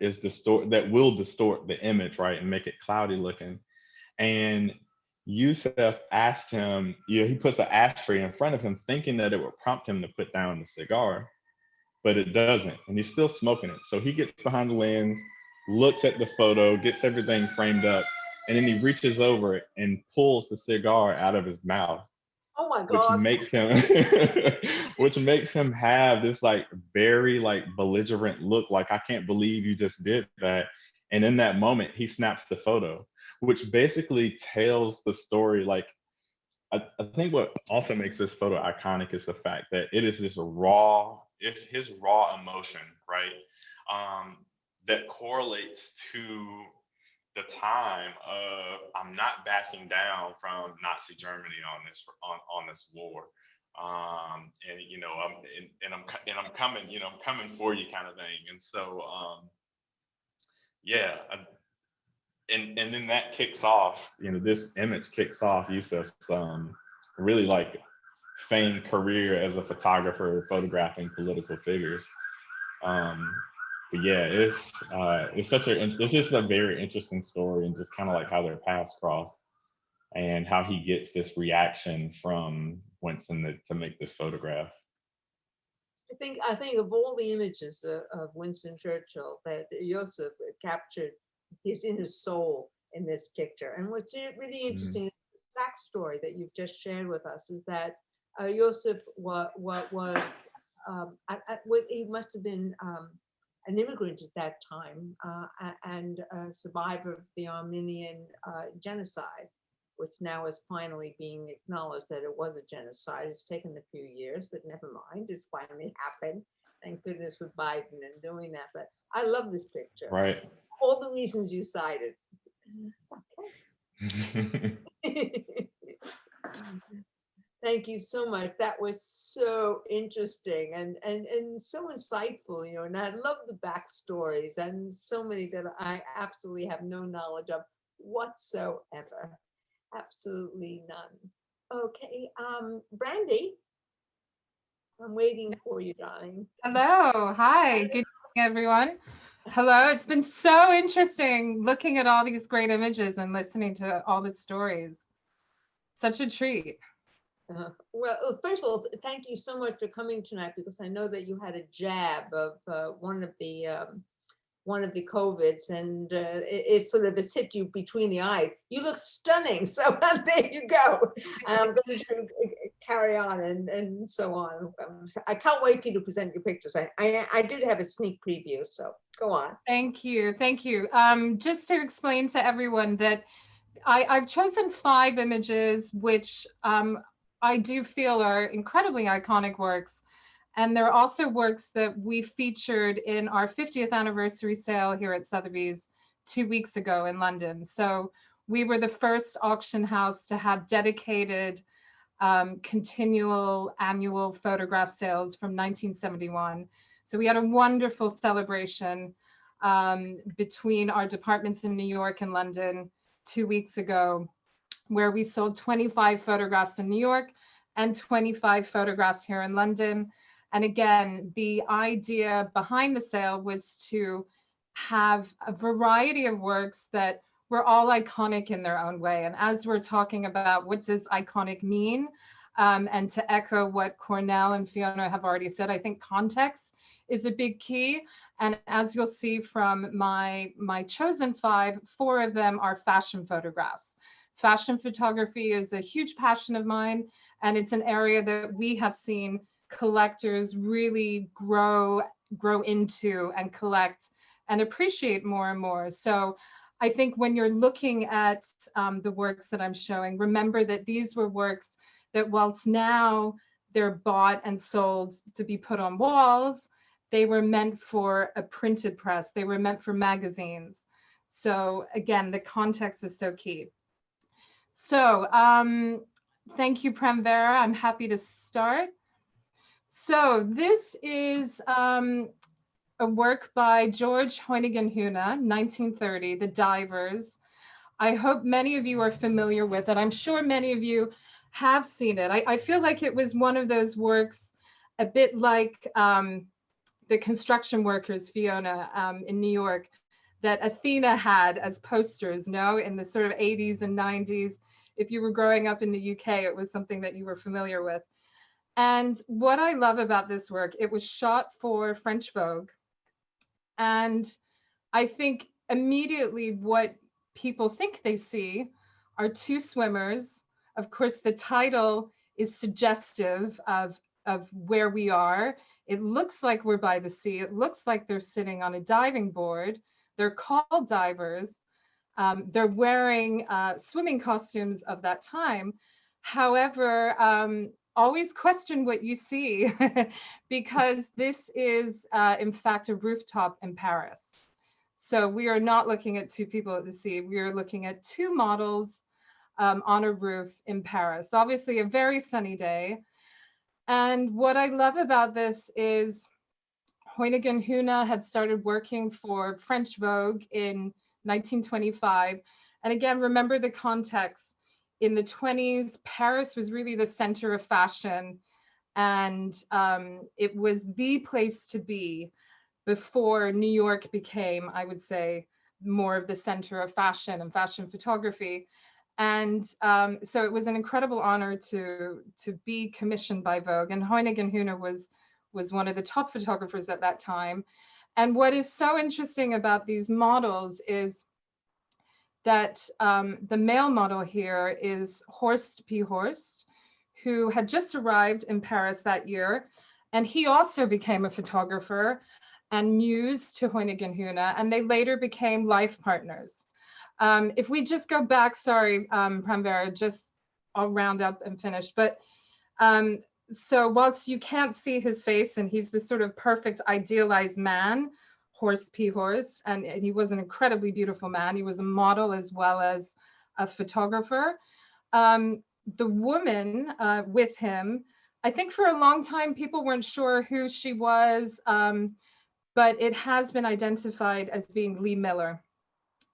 will distort the image, right? And make it cloudy looking. And Yusuf asked him, you know, he puts an ashtray in front of him thinking that it would prompt him to put down the cigar, but it doesn't. And he's still smoking it. So he gets behind the lens, looks at the photo, gets everything framed up, and then he reaches over it and pulls the cigar out of his mouth. Oh my God. Which makes him have this like very like belligerent look, like, I can't believe you just did that. And in that moment, he snaps the photo, which basically tells the story. Like, I think what also makes this photo iconic is the fact that it is this raw, it's his raw emotion, right? That correlates to the time of, I'm not backing down from Nazi Germany on this war, and you know, I'm coming, you know, I'm coming for you, kind of thing. And so, yeah, and then that kicks off, you know, this image kicks off Yusuf's really like famed career as a photographer, photographing political figures. But yeah, it's just a very interesting story, and just kind of like how their paths cross and how he gets this reaction from Winston to make this photograph. I think of all the images of Winston Churchill, that Yusuf captured his inner soul in this picture. And what's really interesting is the backstory that you've just shared with us is that Yusuf he must have been an immigrant at that time, and a survivor of the Armenian genocide, which now is finally being acknowledged that it was a genocide. It's taken a few years, but never mind, it's finally happened. Thank goodness for Biden and doing that. But I love this picture. Right. All the reasons you cited. Okay. Thank you so much. That was so interesting and so insightful, you know, and I love the backstories and so many that I absolutely have no knowledge of whatsoever. Absolutely none. Okay, Brandei, I'm waiting for you, darling. Hello, hi, good evening, everyone. Hello, it's been so interesting looking at all these great images and listening to all the stories. Such a treat. Well, first of all, thank you so much for coming tonight, because I know that you had a jab of one of the one of the COVIDs, and it sort of has hit you between the eyes. You look stunning. So there you go. I'm going to carry on and so on. I can't wait for you to present your pictures. I did have a sneak preview, so go on. Thank you. Thank you. Just to explain to everyone that I've chosen 5 images, which I do feel are incredibly iconic works. And they're also works that we featured in our 50th anniversary sale here at Sotheby's 2 weeks ago in London. So we were the first auction house to have dedicated continual annual photograph sales from 1971. So we had a wonderful celebration between our departments in New York and London 2 weeks ago, where we sold 25 photographs in New York and 25 photographs here in London. And again, the idea behind the sale was to have a variety of works that were all iconic in their own way. And as we're talking about what does iconic mean, and to echo what Cornell and Fiona have already said, I think context is a big key. And as you'll see from my chosen 5, 4 of them are fashion photographs. Fashion photography is a huge passion of mine, and it's an area that we have seen collectors really grow into and collect and appreciate more and more. So I think when you're looking at the works that I'm showing, remember that these were works that whilst now they're bought and sold to be put on walls, they were meant for a printed press. They were meant for magazines. So again, the context is so key. So thank you, Pramvera. I'm happy to start. So this is a work by George Hoyningen-Huene, 1930, The Divers. I hope many of you are familiar with it. I'm sure many of you have seen it. I feel like it was one of those works, a bit like the construction workers, Fiona, in New York, that Athena had as posters, no, in the sort of 80s and 90s. If you were growing up in the UK, it was something that you were familiar with. And what I love about this work, it was shot for French Vogue. And I think immediately what people think they see are 2 swimmers. Of course, the title is suggestive of where we are. It looks like we're by the sea. It looks like they're sitting on a diving board. They're called divers. They're wearing swimming costumes of that time. However, always question what you see because this is in fact a rooftop in Paris. So we are not looking at 2 people at the sea. We are looking at 2 models on a roof in Paris. Obviously a very sunny day. And what I love about this is Hoyningen-Huene had started working for French Vogue in 1925. And again, remember the context. In the 20s, Paris was really the center of fashion, and it was the place to be before New York became, I would say, more of the center of fashion and fashion photography. And so it was an incredible honor to be commissioned by Vogue, and Hoyningen-Huene was one of the top photographers at that time. And what is so interesting about these models is that the male model here is Horst P. Horst, who had just arrived in Paris that year. And he also became a photographer and muse to Hoyningen-Huene, and they later became life partners. If we just go back, sorry, Pramvera, just I'll round up and finish. But so whilst you can't see his face, and he's this sort of perfect idealized man, Horst P. Horst, and he was an incredibly beautiful man. He was a model as well as a photographer. The woman with him, I think for a long time, people weren't sure who she was, but it has been identified as being Lee Miller,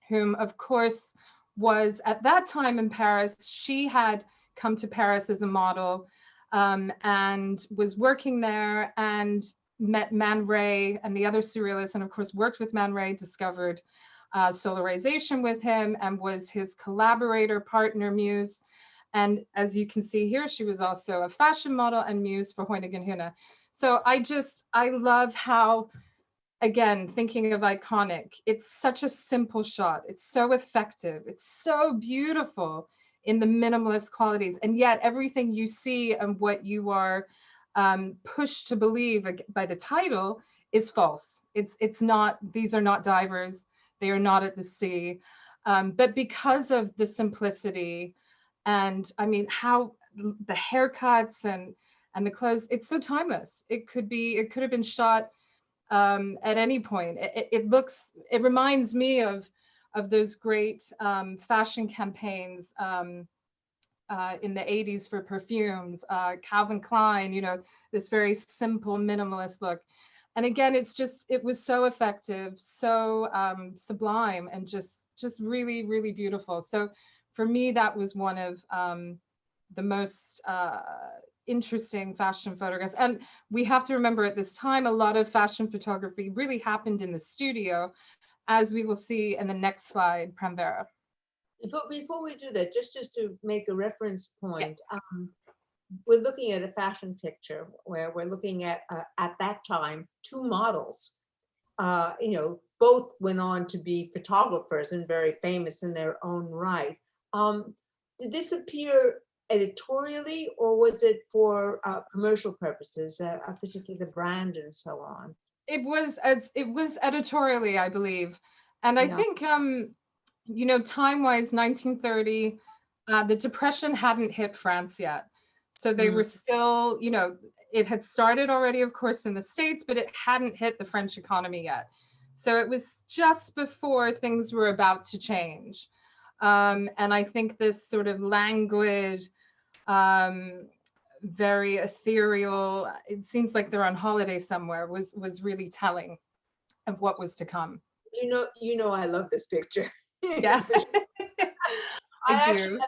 whom of course was at that time in Paris. She had come to Paris as a model and was working there and met Man Ray and the other surrealists, and of course worked with Man Ray, discovered solarization with him, and was his collaborator, partner, muse. And as you can see here, she was also a fashion model and muse for Hoyningen-Huene. So I love how again, thinking of iconic, it's such a simple shot. It's so effective. It's so beautiful in the minimalist qualities. And yet everything you see and what you are pushed to believe by the title is false. It's not, these are not divers. They are not at the sea. But because of the simplicity and I mean, how the haircuts and the clothes, it's so timeless. It could have been shot at any point. It reminds me of those great fashion campaigns in the 80s for perfumes, Calvin Klein, you know, this very simple minimalist look. And again, it was so effective, so sublime, and just really, really beautiful. So for me, that was one of the most interesting fashion photographs. And we have to remember at this time, a lot of fashion photography really happened in the studio, as we will see in the next slide, Pramvera. Before we do that, just to make a reference point, we're looking at a fashion picture where we're looking at that time, two models. You know, both went on to be photographers and very famous in their own right. Did this appear editorially, or was it for commercial purposes, a particular brand and so on? It was editorially, I believe. And I think, you know, time-wise, 1930, the Depression hadn't hit France yet. So they were still, you know, it had started already, of course, in the States, but it hadn't hit the French economy yet. So it was just before things were about to change. And I think this sort of languid, very ethereal, it seems like they're on holiday somewhere, was really telling of what was to come. You know, I love this picture. Yeah. I actually had an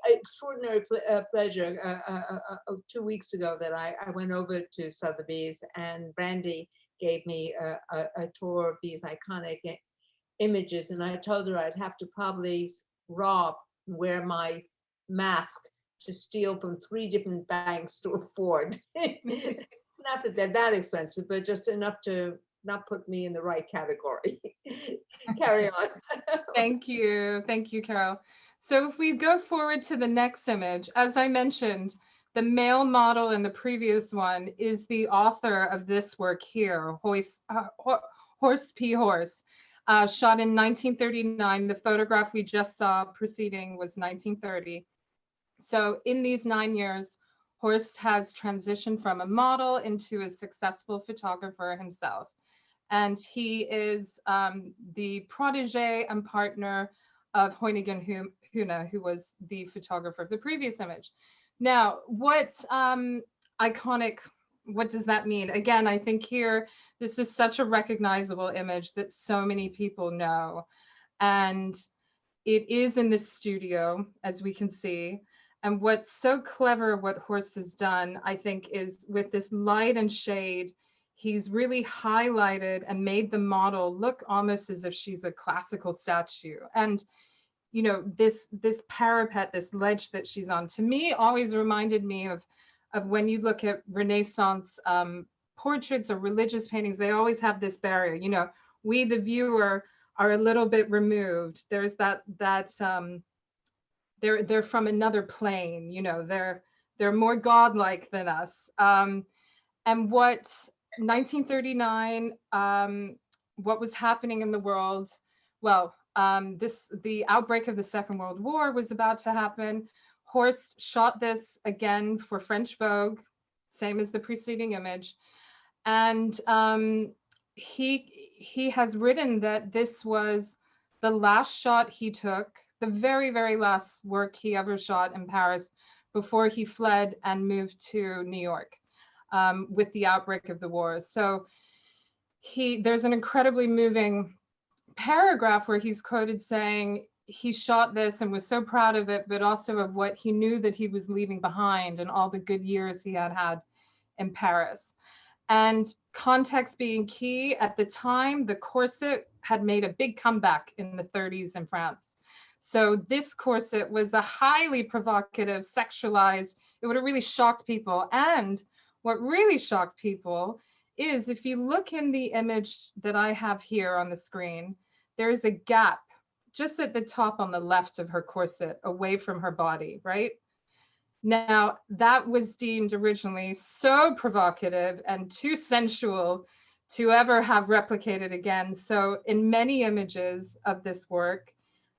extraordinary pleasure 2 weeks ago that I went over to Sotheby's, and Brandei gave me a tour of these iconic images, and I told her I'd have to probably wear my mask to steal from 3 different banks to afford. Not that they're that expensive, but just enough to not put me in the right category. Carry on. Thank you, Carol. So if we go forward to the next image, as I mentioned, the male model in the previous one is the author of this work here, Horse P. Horse, shot in 1939. The photograph we just saw preceding was 1930. So in these 9 years, Horst has transitioned from a model into a successful photographer himself. And he is the protege and partner of Huyningen Hune, who was the photographer of the previous image. Now, what iconic, what does that mean? Again, I think here, this is such a recognizable image that so many people know. And it is in the studio, as we can see. And what's so clever, what Horst has done, I think, is with this light and shade, he's really highlighted and made the model look almost as if she's a classical statue. And, you know, this parapet, this ledge that she's on, to me, always reminded me of when you look at Renaissance portraits or religious paintings, they always have this barrier. You know, we, the viewer, are a little bit removed. There's that they're from another plane, you know, they're more godlike than us. And what 1939, what was happening in the world? Well, the outbreak of the Second World War was about to happen. Horst shot this again for French Vogue, same as the preceding image. And he has written that this was the last shot he took, the very, very last work he ever shot in Paris before he fled and moved to New York with the outbreak of the war. So there's an incredibly moving paragraph where he's quoted saying he shot this and was so proud of it, but also of what he knew that he was leaving behind and all the good years he had had in Paris. And context being key, at the time, the corset had made a big comeback in the 30s in France. So this corset was a highly provocative, sexualized, it would have really shocked people. And what really shocked people is, if you look in the image that I have here on the screen, there is a gap just at the top on the left of her corset, away from her body, right? Now, that was deemed originally so provocative and too sensual to ever have replicated again. So in many images of this work,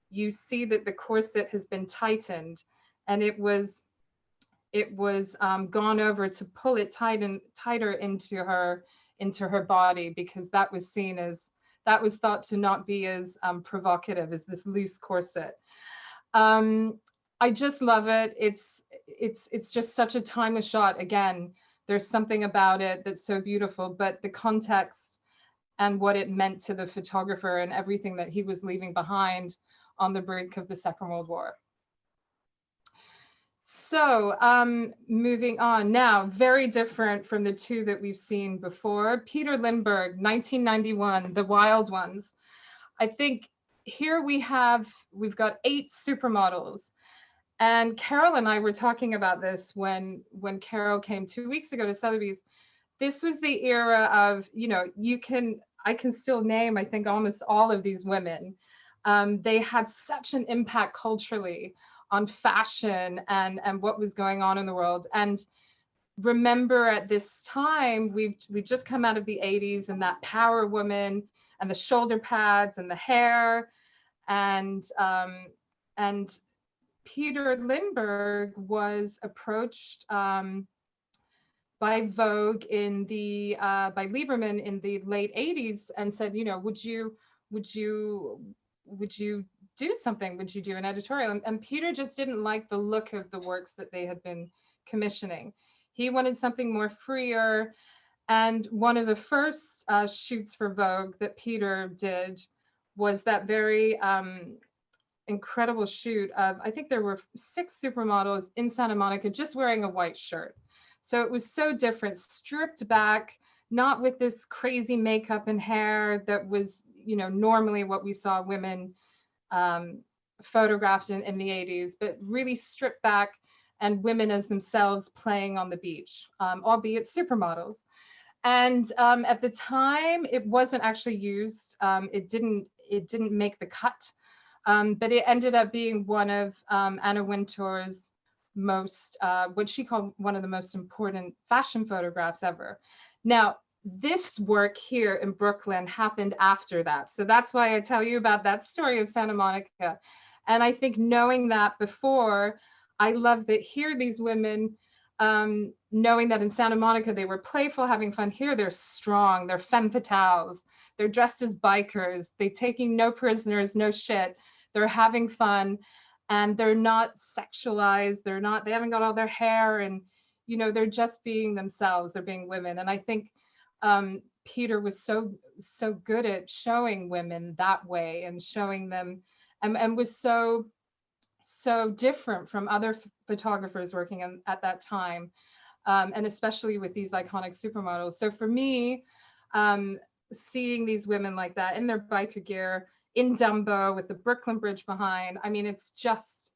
you see that the corset has been tightened, and it was gone over to pull it tighter into her body, because that was seen as, that was thought to not be as provocative as this loose corset. I just love it. It's just such a timeless shot. Again, there's something about it that's so beautiful, but the context and what it meant to the photographer and everything that he was leaving behind on the brink of the Second World War. So moving on now, very different from the two that we've seen before. Peter Lindbergh, 1991, The Wild Ones. I think here we've got 8 supermodels. And Carol and I were talking about this when Carol came 2 weeks ago to Sotheby's. This was the era of, you know, I can still name, I think, almost all of these women. They had such an impact culturally on fashion and what was going on in the world. And remember, at this time, we've just come out of the 80s, and that power woman and the shoulder pads and the hair, and Peter Lindbergh was approached by Vogue by Lieberman in the late 80s and said, you know, would you do something? Would you do an editorial? And Peter just didn't like the look of the works that they had been commissioning. He wanted something more freer. And one of the first shoots for Vogue that Peter did was that very incredible shoot of, I think there were 6 supermodels in Santa Monica just wearing a white shirt. So it was so different, stripped back, not with this crazy makeup and hair that was, you know, normally what we saw women photographed in the 80s, but really stripped back, and women as themselves playing on the beach, albeit supermodels. And at the time, it wasn't actually used. It didn't make the cut, but it ended up being one of Anna Wintour's most, what she called one of the most important fashion photographs ever. Now, this work here in Brooklyn happened after that. So that's why I tell you about that story of Santa Monica. And I think knowing that before, I love that here these women, knowing that in Santa Monica, they were playful, having fun. Here they're strong, they're femme fatales, they're dressed as bikers, they're taking no prisoners, no shit. They're having fun, and they're not sexualized. They haven't got all their hair, and, you know, they're just being themselves. They're being women. And I think Peter was so good at showing women that way, and showing them, and was so different from other photographers working at that time, and especially with these iconic supermodels. So for me, seeing these women like that in their biker gear in Dumbo with the Brooklyn Bridge behind, I mean, it's just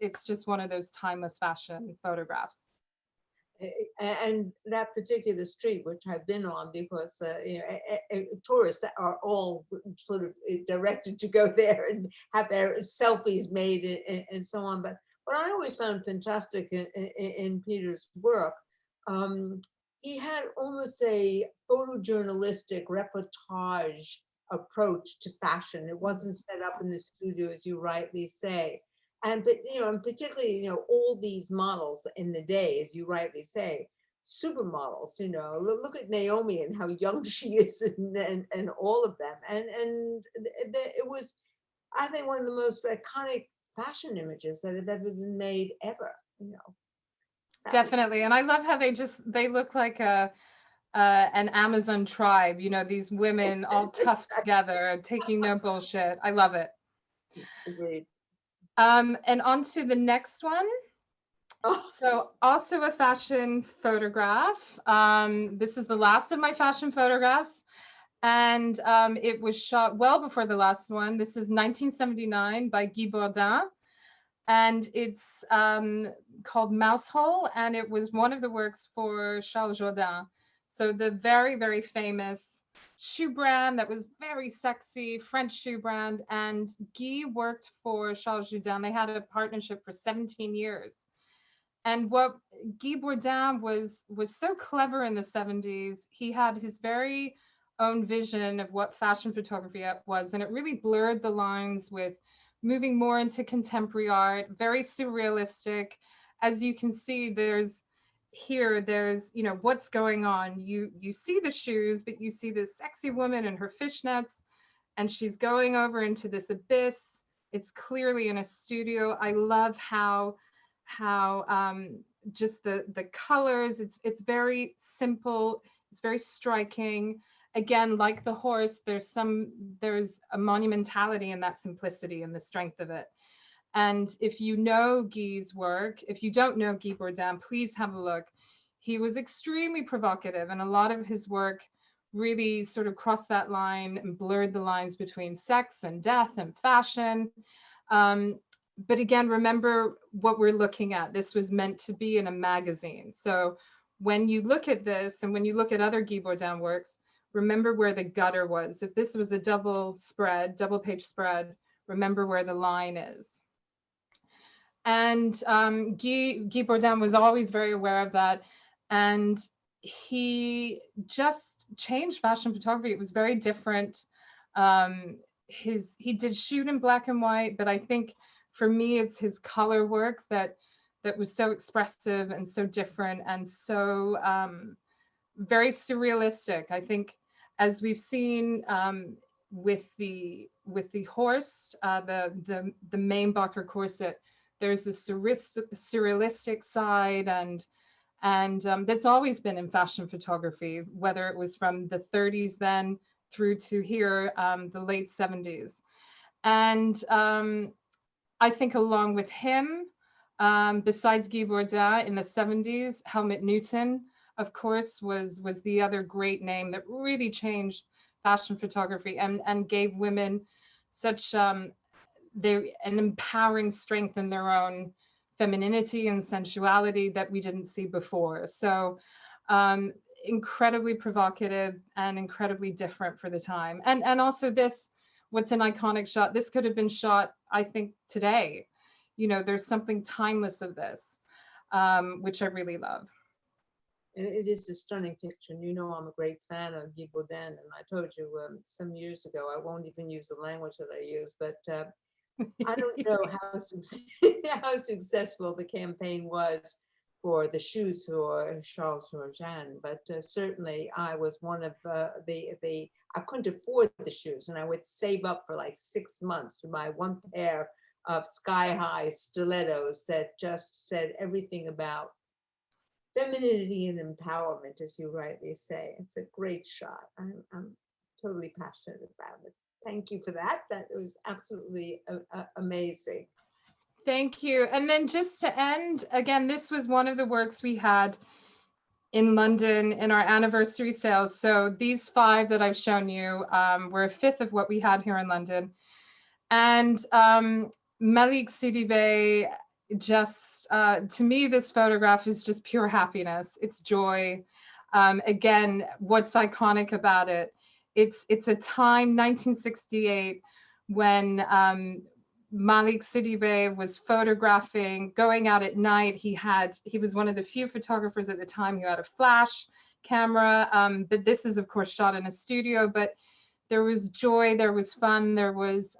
one of those timeless fashion photographs. And that particular street, which I've been on, because you know, tourists are all sort of directed to go there and have their selfies made and so on. But what I always found fantastic in Peter's work, he had almost a photojournalistic reportage approach to fashion. It wasn't set up in the studio, as you rightly say. But you know, and particularly, you know, all these models in the day, as you rightly say, supermodels. You know, look at Naomi and how young she is, and all of them. And it was, I think, one of the most iconic fashion images that have ever been made ever. You know, definitely. And I love how they look like an Amazon tribe. You know, these women all tough together, taking no bullshit. I love it. Agreed. And on to the next one. Oh. So also a fashion photograph. This is the last of my fashion photographs. And it was shot well before the last one. This is 1979 by Guy Bourdin. And it's called Mouse Hole. And it was one of the works for Charles Jourdain. So the very, very famous shoe brand that was very sexy, French shoe brand. And Guy worked for Charles Jourdain. They had a partnership for 17 years. And what Guy Bourdin was so clever in the 70s, he had his very own vision of what fashion photography was, and it really blurred the lines with moving more into contemporary art, very surrealistic. As you can see, there's what's going on. You see the shoes, but you see this sexy woman in her fishnets, and she's going over into this abyss. It's clearly in a studio. I love how just the colors, it's very simple, it's very striking. Again, like the horse, there's a monumentality in that simplicity and the strength of it. And if you know Guy's work, if you don't know Guy Bourdin, please have a look. He was extremely provocative, and a lot of his work really sort of crossed that line and blurred the lines between sex and death and fashion. But again, remember what we're looking at. This was meant to be in a magazine. So when you look at this, and when you look at other Guy Bourdin works, remember where the gutter was. If this was a double page spread, remember where the line is. And Guy Bourdin was always very aware of that. And he just changed fashion photography. It was very different. He did shoot in black and white, but I think for me, it's his color work that was so expressive and so different and so very surrealistic. I think, as we've seen with the horse, the Mainbacher corset, there's this surrealistic side, and that's always been in fashion photography, whether it was from the 30s then through to here, the late 70s. And I think along with him, besides Guy Bourdin in the 70s, Helmut Newton, of course, was the other great name that really changed fashion photography and gave women such an empowering strength in their own femininity and sensuality that we didn't see before. So incredibly provocative and incredibly different for the time. And also this, what's an iconic shot? This could have been shot, I think, today. There's something timeless of this, which I really love. And it is a stunning picture. And I'm a great fan of Guy Bourdin. And I told you some years ago, I won't even use the language that I use, but I don't know how successful the campaign was for the shoes for Charles Jourdain, but certainly I was one of I couldn't afford the shoes, and I would save up for like 6 months to buy one pair of sky-high stilettos that just said everything about femininity and empowerment, as you rightly say. It's a great shot. I'm totally passionate about it. Thank you for that. That was absolutely amazing. Thank you. And then just to end, again, this was one of the works we had in London in our anniversary sales. So these 5 that I've shown you were a 5th of what we had here in London. And Malik Sidibe, just to me, this photograph is just pure happiness. It's joy. Again, what's iconic about it? It's a time, 1968, when Malik Sidibe was photographing, going out at night. He was one of the few photographers at the time who had a flash camera, but this is of course shot in a studio. But there was joy, there was fun, there was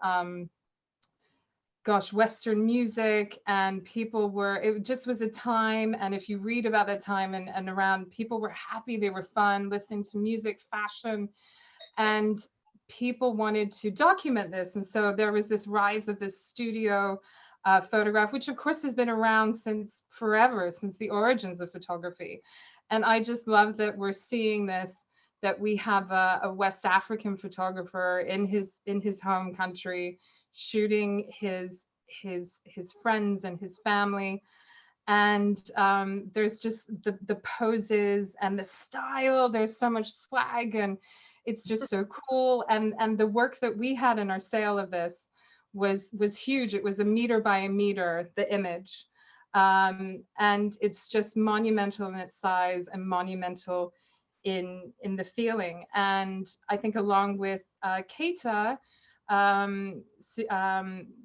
Western music, and it just was a time. And if you read about that time and around, people were happy, they were fun, listening to music, fashion, and people wanted to document this. And so there was this rise of this studio photograph, which of course has been around since forever, since the origins of photography. And I just love that we're seeing this, that we have a West African photographer in his home country shooting his friends and his family. And there's just the poses and the style, there's so much swag, and it's just so cool. And the work that we had in our sale of this was huge. It was a meter by a meter, the image. And it's just monumental in its size and monumental in the feeling. And I think along with Keita,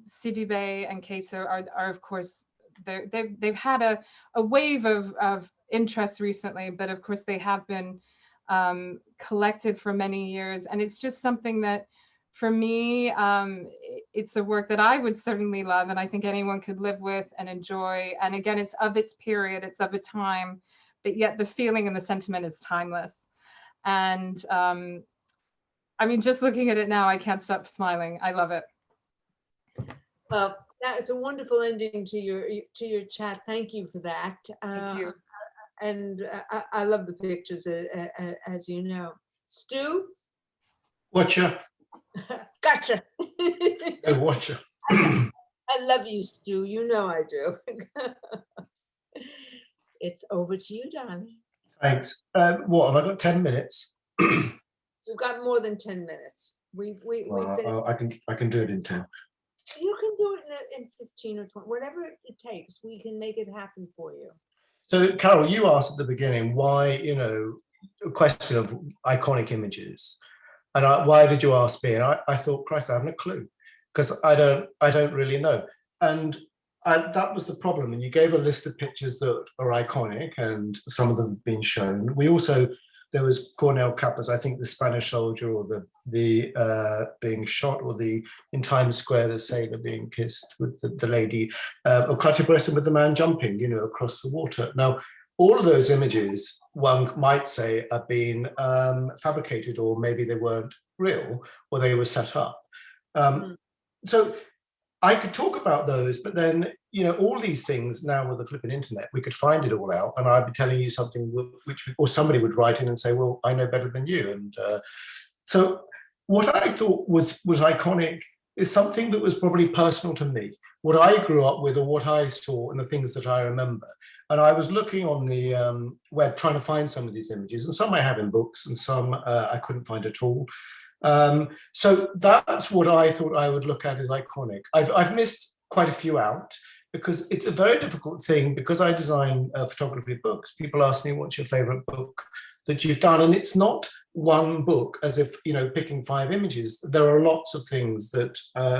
Sotheby and Keita are of course, they've had a wave of interest recently, but of course they have been collected for many years. And it's just something that, for me, it's a work that I would certainly love, and I think anyone could live with and enjoy. And again, it's of its period, it's of a time, but yet the feeling and the sentiment is timeless. And I mean, just looking at it now, I can't stop smiling. I love it. Well, that is a wonderful ending to your chat. Thank you for that. Thank you. And I love the pictures, as you know. Stu? Watcher. Gotcha. Oh, watcher. I love you, Stu. You know I do. It's over to you, darling. Thanks. What, have I got 10 minutes? You've got more than 10 minutes. We I can do it in 10. You can do it in 15 or 20, whatever it takes. We can make it happen for you. So, Carol, you asked at the beginning why, a question of iconic images. And why did you ask me? And I thought, Christ, I haven't a clue, because I don't really know. And that was the problem. And you gave a list of pictures that are iconic, and some of them have been shown. We also, there was Cornell Cappers, I think the Spanish soldier, or the being shot, or the in Times Square, the sailor being kissed with the lady, or Cartier-Bresson with the man jumping, across the water. Now, all of those images, one might say, have been fabricated, or maybe they weren't real, or they were set up. So I could talk about those, but then, all these things now with the flipping internet, we could find it all out, and I'd be telling you something or somebody would write in and say, well, I know better than you. And so what I thought was iconic is something that was probably personal to me, what I grew up with, or what I saw, and the things that I remember. And I was looking on the web trying to find some of these images, and some I have in books, and some I couldn't find at all. So that's what I thought I would look at as iconic. I've missed quite a few out, because it's a very difficult thing, because I design photography books. People ask me, what's your favorite book that you've done? And it's not one book, as if, picking 5 images. There are lots of things that,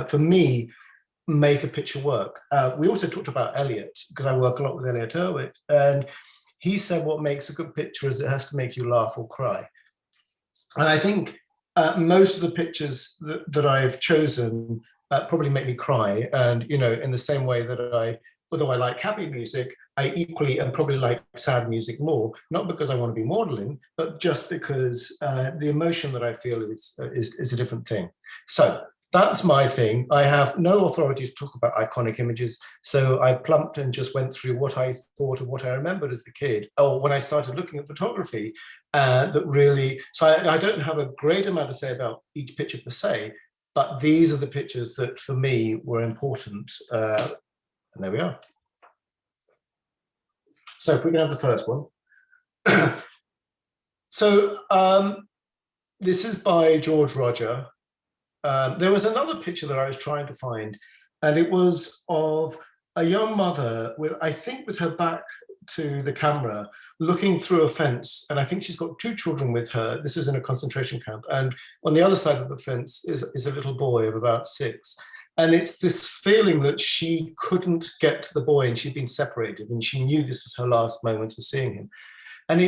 for me, make a picture work. We also talked about Eliot, because I work a lot with Eliot Erwitt, and he said what makes a good picture is it has to make you laugh or cry. And I think most of the pictures that I've chosen probably make me cry. And, in the same way that although I like happy music, I equally and probably like sad music more, not because I want to be maudlin, but just because the emotion that I feel is a different thing. So that's my thing. I have no authority to talk about iconic images, so I plumped and just went through what I thought of what I remembered as a kid, or when I started looking at photography, that really, so I don't have a great amount to say about each picture per se, but these are the pictures that for me were important, and there we are. So if we can have the first one. So this is by George Roger. There was another picture that I was trying to find, and it was of a young mother with, I think, with her back to the camera, looking through a fence, and I think she's got 2 children with her. This is in a concentration camp, and on the other side of the fence is a little boy of about 6. And it's this feeling that she couldn't get to the boy, and she'd been separated, and she knew this was her last moment of seeing him. And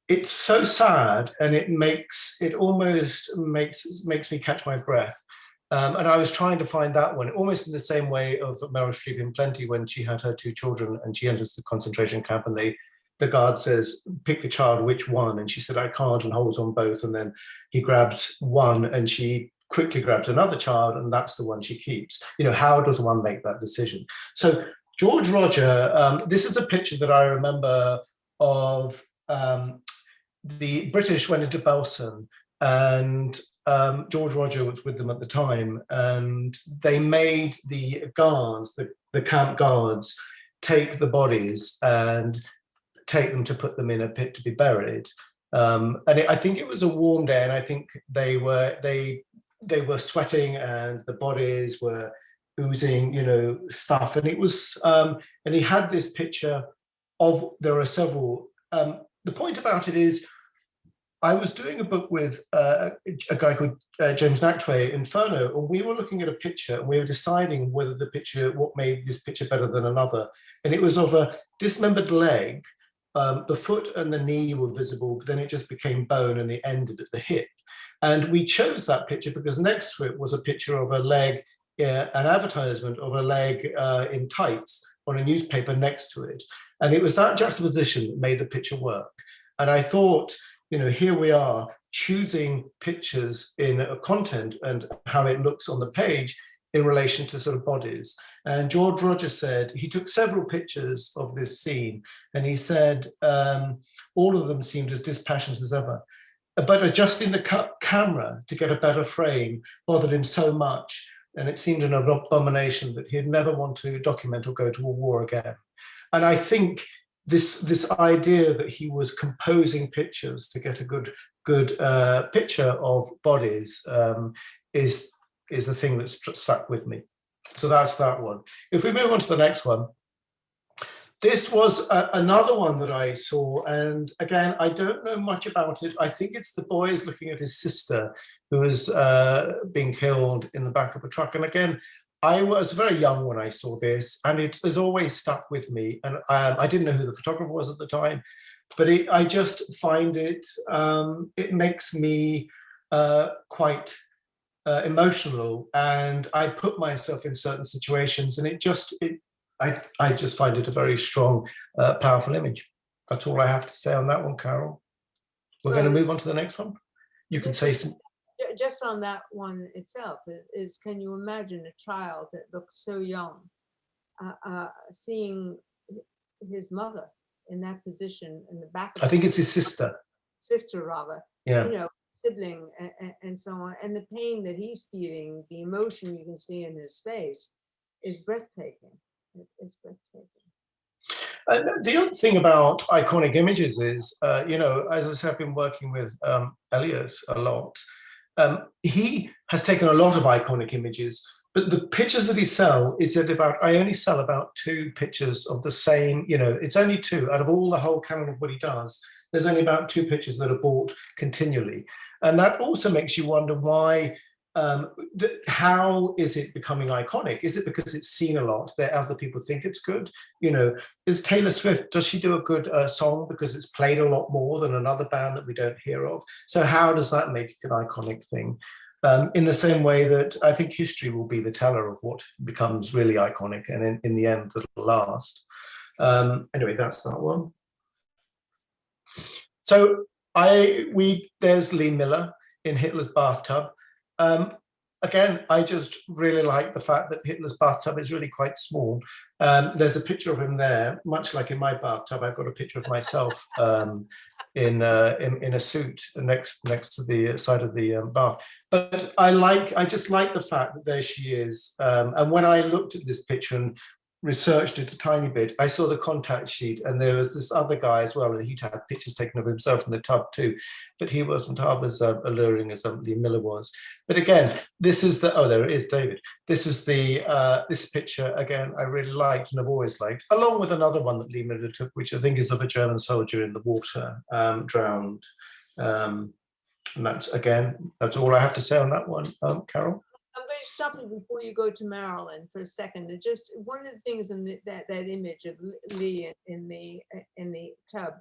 it's so sad, and it almost makes me catch my breath. And I was trying to find that one, almost in the same way of Meryl Streep in Plenty, when she had her 2 children and she enters the concentration camp, and the guard says, pick the child, which one? And she said, I can't, and holds on both. And then he grabs one, and she quickly grabs another child, and that's the one she keeps. How does one make that decision? So George Roger, this is a picture that I remember of. The British went into Belsen, and George Roger was with them at the time, and they made the guards, the camp guards, take the bodies and take them to put them in a pit to be buried. I think it was a warm day, and I think they were sweating, and the bodies were oozing, stuff. And it was, and he had this picture of, there are several. The point about it is, I was doing a book with a guy called James Nachtwey, Inferno, and we were looking at a picture and we were deciding whether what made this picture better than another. And it was of a dismembered leg. The foot and the knee were visible, but then it just became bone and it ended at the hip. And we chose that picture because next to it was a picture of a leg, an advertisement of a leg in tights on a newspaper next to it. And it was that juxtaposition that made the picture work. And I thought, here we are choosing pictures in a content and how it looks on the page in relation to sort of bodies. And George Rogers said, he took several pictures of this scene and he said, all of them seemed as dispassionate as ever. But adjusting the camera to get a better frame bothered him so much, and it seemed an abomination that he'd never want to document or go to a war again. And I think this idea that he was composing pictures to get a good picture of bodies is the thing that stuck with me. So that's that one. If we move on to the next one, this was another one that I saw, and again, I don't know much about it. I think it's the boy is looking at his sister who is being killed in the back of a truck. And again, I was very young when I saw this, and it has always stuck with me. And I didn't know who the photographer was at the time, but I just find it, it makes me quite emotional, and I put myself in certain situations, and I just find it a very strong, powerful image. That's all I have to say on that one, Carol. We're going to move on to the next one. You can say some. Just on that one itself, is can you imagine a child that looks so young, seeing his mother in that position in the back of I think it's his sister. Sister, rather. Yeah. Sibling and so on. And the pain that he's feeling, the emotion you can see in his face is breathtaking. It's breathtaking. The other thing about iconic images is, as I said, I've been working with Elliot a lot. He has taken a lot of iconic images, but the pictures that he sells is that I only sell about 2 pictures of the same, it's only 2 out of all the whole canon of what he does. There's only about 2 pictures that are bought continually. And that also makes you wonder why, how is it becoming iconic? Is it because it's seen a lot that other people think it's good? Is Taylor Swift, does she do a good song because it's played a lot more than another band that we don't hear of? So how does that make it an iconic thing? In the same way that I think history will be the teller of what becomes really iconic, and in the end, that'll last. Anyway, that's that one. So there's Lee Miller in Hitler's Bathtub. Again, I just really like the fact that Hitler's bathtub is really quite small. There's a picture of him there, much like in my bathtub. I've got a picture of myself in a suit next to the side of the bath. But I just like the fact that there she is. And when I looked at this picture and researched it a tiny bit, I saw the contact sheet, and there was this other guy as well, and he'd had pictures taken of himself in the tub too, but he wasn't half as alluring as Lee Miller was. But again, this is there it is, David. This is this picture, again, I really liked and I've always liked, along with another one that Lee Miller took, which I think is of a German soldier in the water, drowned. And that's all I have to say on that one. Carol? I'm going to stop you before you go to Marilyn for a second. And just one of the things in that image of Lee in the tub,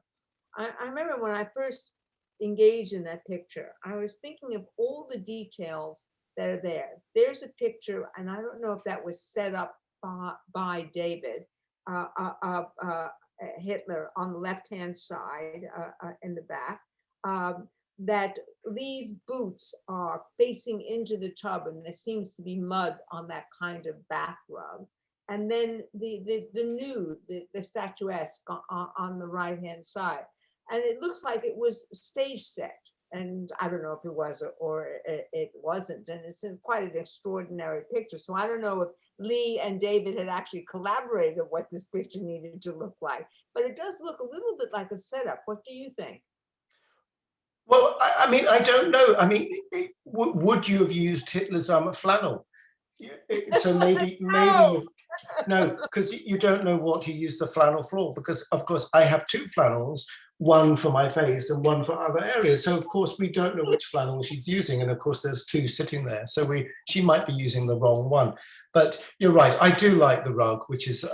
I remember when I first engaged in that picture, I was thinking of all the details that are there. There's a picture, and I don't know if that was set up by David, Hitler on the left-hand side in the back. That Lee's boots are facing into the tub, and there seems to be mud on that kind of bathrobe. And then the nude, the statuesque on the right-hand side. And it looks like it was stage set. And I don't know if it was or it wasn't. And it's quite an extraordinary picture. So I don't know if Lee and David had actually collaborated on what this picture needed to look like. But it does look a little bit like a setup. What do you think? Well, I mean, I don't know. I mean, would you have used Hitler's flannel? So maybe no, because you don't know what he used the flannel for. Because of course, I have 2 flannels. one for my face and one for other areas. So of course we don't know which flannel she's using, and of course there's two sitting there, so she might be using the wrong one. But you're right, I do like the rug, which is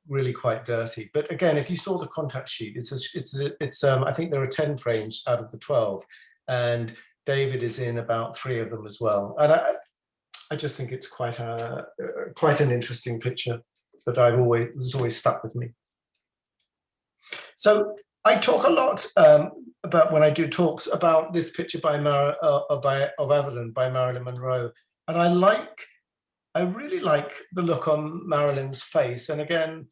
really quite dirty. But again, if you saw the contact sheet, it's I think there are 10 frames out of the 12, and David is in about 3 of them as well. And I just think it's quite an interesting picture that was always stuck with me. So I talk a lot about, when I do talks, about this picture of Evelyn by Marilyn Monroe, and I really like the look on Marilyn's face. And again,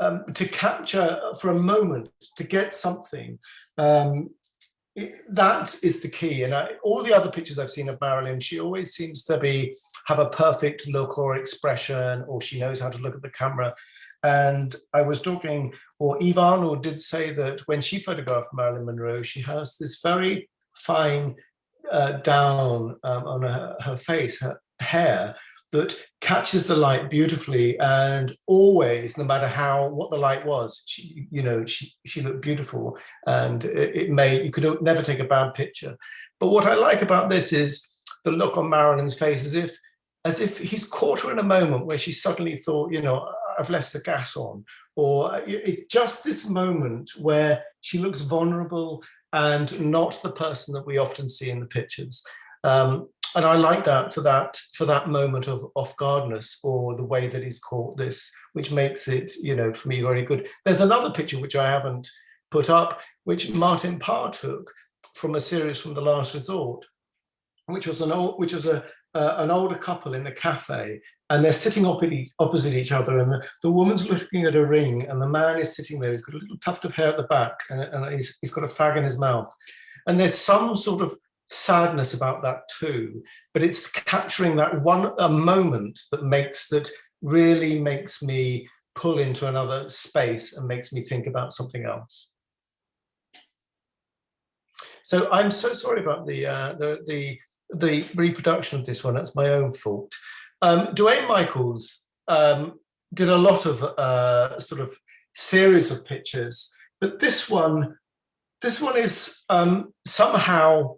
to capture for a moment, to get something, that is the key. And all the other pictures I've seen of Marilyn, she always seems to have a perfect look or expression, or she knows how to look at the camera. And I was talking, or Eve Arnold did say that when she photographed Marilyn Monroe, she has this very fine down on her face, her hair, that catches the light beautifully, and always, no matter what the light was, she looked beautiful, and you could never take a bad picture. But what I like about this is the look on Marilyn's face, as if he's caught her in a moment where she suddenly thought, I've left the gas on, or just this moment where she looks vulnerable and not the person that we often see in the pictures. And I like that for that moment of off-guardness, or the way that he's caught this, which makes it, for me, very good. There's another picture which I haven't put up, which Martin Parr took from a series from The Last Resort, which was an older couple in a cafe, and they're sitting opposite each other, and the woman's looking at a ring, and the man is sitting there. He's got a little tuft of hair at the back, and he's got a fag in his mouth. And there's some sort of sadness about that too, but it's capturing that a moment that really makes me pull into another space and makes me think about something else. So I'm so sorry about the reproduction of this one. That's my own fault. Duane Michaels did a lot of sort of series of pictures, but this one is somehow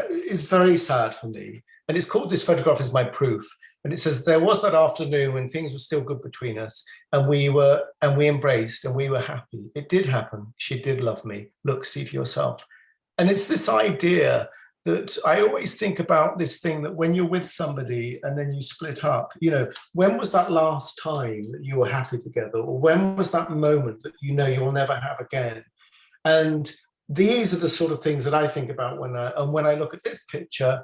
is very sad for me, and it's called "This Photograph Is My Proof." And it says, "There was that afternoon when things were still good between us, and we embraced, and we were happy. It did happen. She did love me. Look, see for yourself." And it's this idea that I always think about, this thing that when you're with somebody and then you split up, when was that last time that you were happy together, or when was that moment that you'll never have again? And these are the sort of things that I think about when I look at this picture.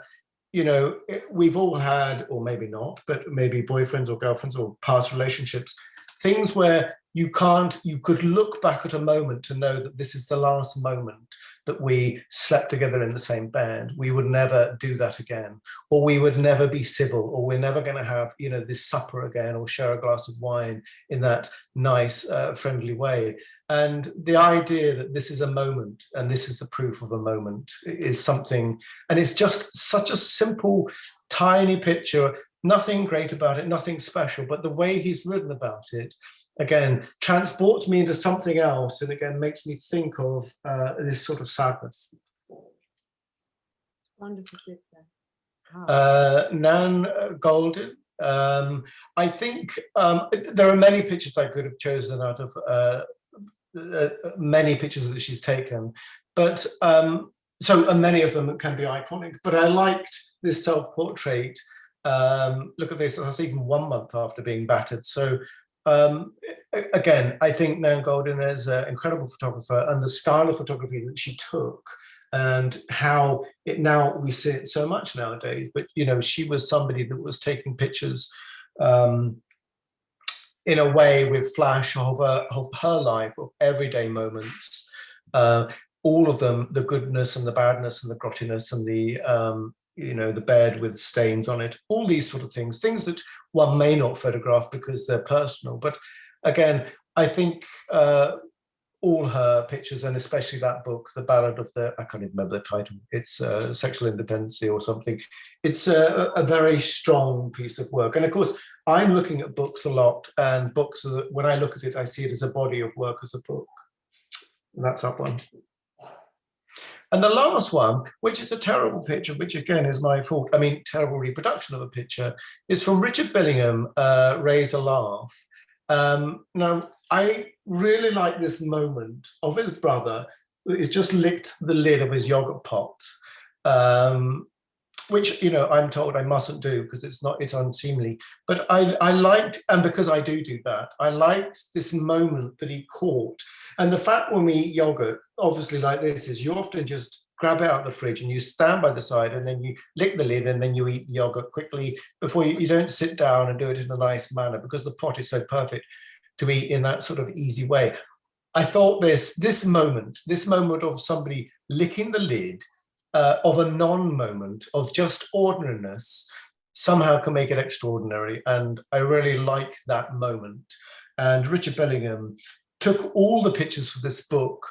We've all had, or maybe not, but maybe boyfriends or girlfriends or past relationships, things where you could look back at a moment to know that this is the last moment that we slept together in the same bed. We would never do that again, or we would never be civil, or we're never going to have, this supper again, or share a glass of wine in that nice, friendly way. And the idea that this is a moment, and this is the proof of a moment, is something, and it's just such a simple, tiny picture, nothing great about it, nothing special, but the way he's written about it, again, transports me into something else, and again, makes me think of this sort of sadness. Wonderful picture. Nan Goldin. I think there are many pictures I could have chosen out of many pictures that she's taken, but and many of them can be iconic, but I liked this self-portrait. Look at this, that's even 1 month after being battered. So again, I think Nan Goldin is an incredible photographer, and the style of photography that she took, and how now we see it so much nowadays, but she was somebody that was taking pictures in a way with flash of her life, of everyday moments, all of them, the goodness and the badness and the grottiness and the bed with stains on it, all these sort of things that one may not photograph because they're personal. But again, I think all her pictures, and especially that book, The Ballad of the, I can't even remember the title, it's Sexual Independency or something. It's a very strong piece of work. And of course, I'm looking at books a lot, and books, when I look at it, I see it as a body of work, as a book. And that's that one. And the last one, which is a terrible picture, which again is my fault, I mean, terrible reproduction of a picture, is from Richard Billingham, Raise a Laugh. Now, I really like this moment of his brother who's just licked the lid of his yogurt pot, which, you know, I'm told I mustn't do because it's unseemly. But I liked, and because I do that, I liked this moment that he caught. And the fact when we eat yogurt, obviously like this, is you often just grab it out of the fridge and you stand by the side and then you lick the lid and then you eat the yogurt quickly before you don't sit down and do it in a nice manner because the pot is so perfect to eat in that sort of easy way. I thought this moment of somebody licking the lid of a non-moment of just ordinariness somehow can make it extraordinary. And I really like that moment. And Richard Billingham took all the pictures for this book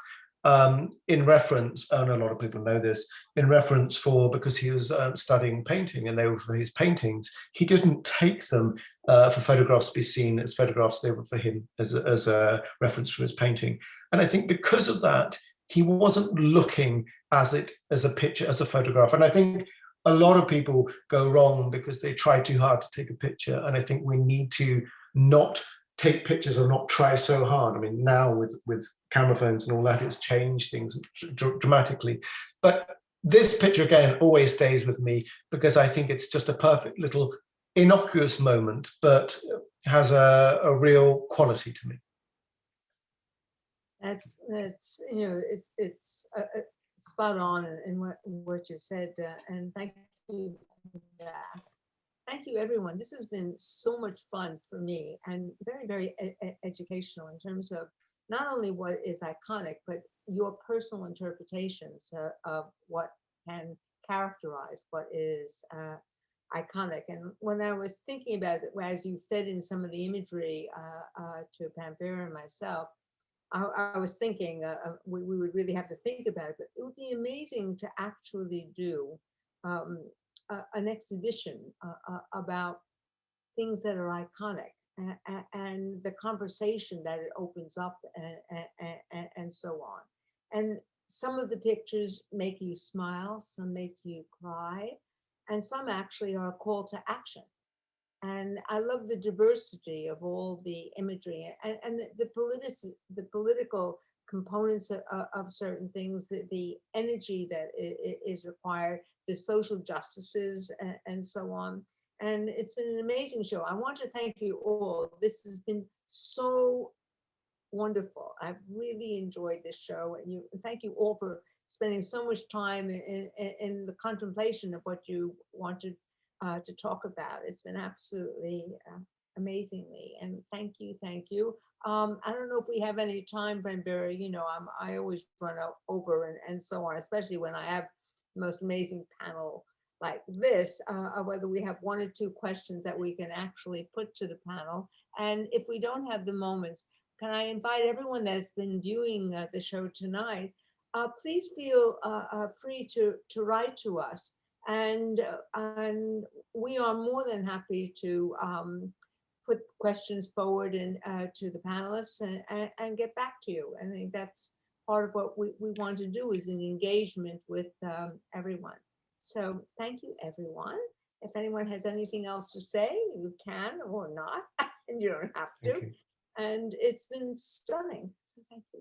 in reference, and a lot of people know this, in reference because he was studying painting and they were for his paintings. He didn't take them for photographs to be seen as photographs, they were for him as a reference for his painting. And I think because of that, he wasn't looking as a picture, as a photograph. And I think a lot of people go wrong because they try too hard to take a picture. And I think we need to not take pictures or not try so hard. I mean, now with camera phones and all that, it's changed things dramatically. But this picture, again, always stays with me because I think it's just a perfect little innocuous moment, but has a real quality to me. That's you know, it's spot on in what you said, and thank you for that. Thank you, everyone. This has been so much fun for me and very, very educational in terms of not only what is iconic, but your personal interpretations of what can characterize what is iconic. And when I was thinking about it, as you fed in some of the imagery to Pamphera and myself, I was thinking we would really have to think about it, but it would be amazing to actually do an exhibition about things that are iconic and the conversation that it opens up and so on. And some of the pictures make you smile, some make you cry, and some actually are a call to action. And I love the diversity of all the imagery and the political components of certain things, the energy that is required, the social justices and so on. And it's been an amazing show. I want to thank you all. This has been so wonderful. I've really enjoyed this show, and thank you all for spending so much time in the contemplation of what you wanted to talk about. It's been absolutely amazingly, and thank you. I don't know if we have any time, Brandei. You know, I always run over and so on, especially when I have the most amazing panel like this, whether we have one or two questions that we can actually put to the panel. And if we don't have the moments, can I invite everyone that's been viewing the show tonight, please feel free to write to us. And we are more than happy to put questions forward to the panelists and get back to you. I think that's part of what we want to do, is an engagement with everyone. So thank you, everyone. If anyone has anything else to say, you can or not, and you don't have to. And it's been stunning. So thank you.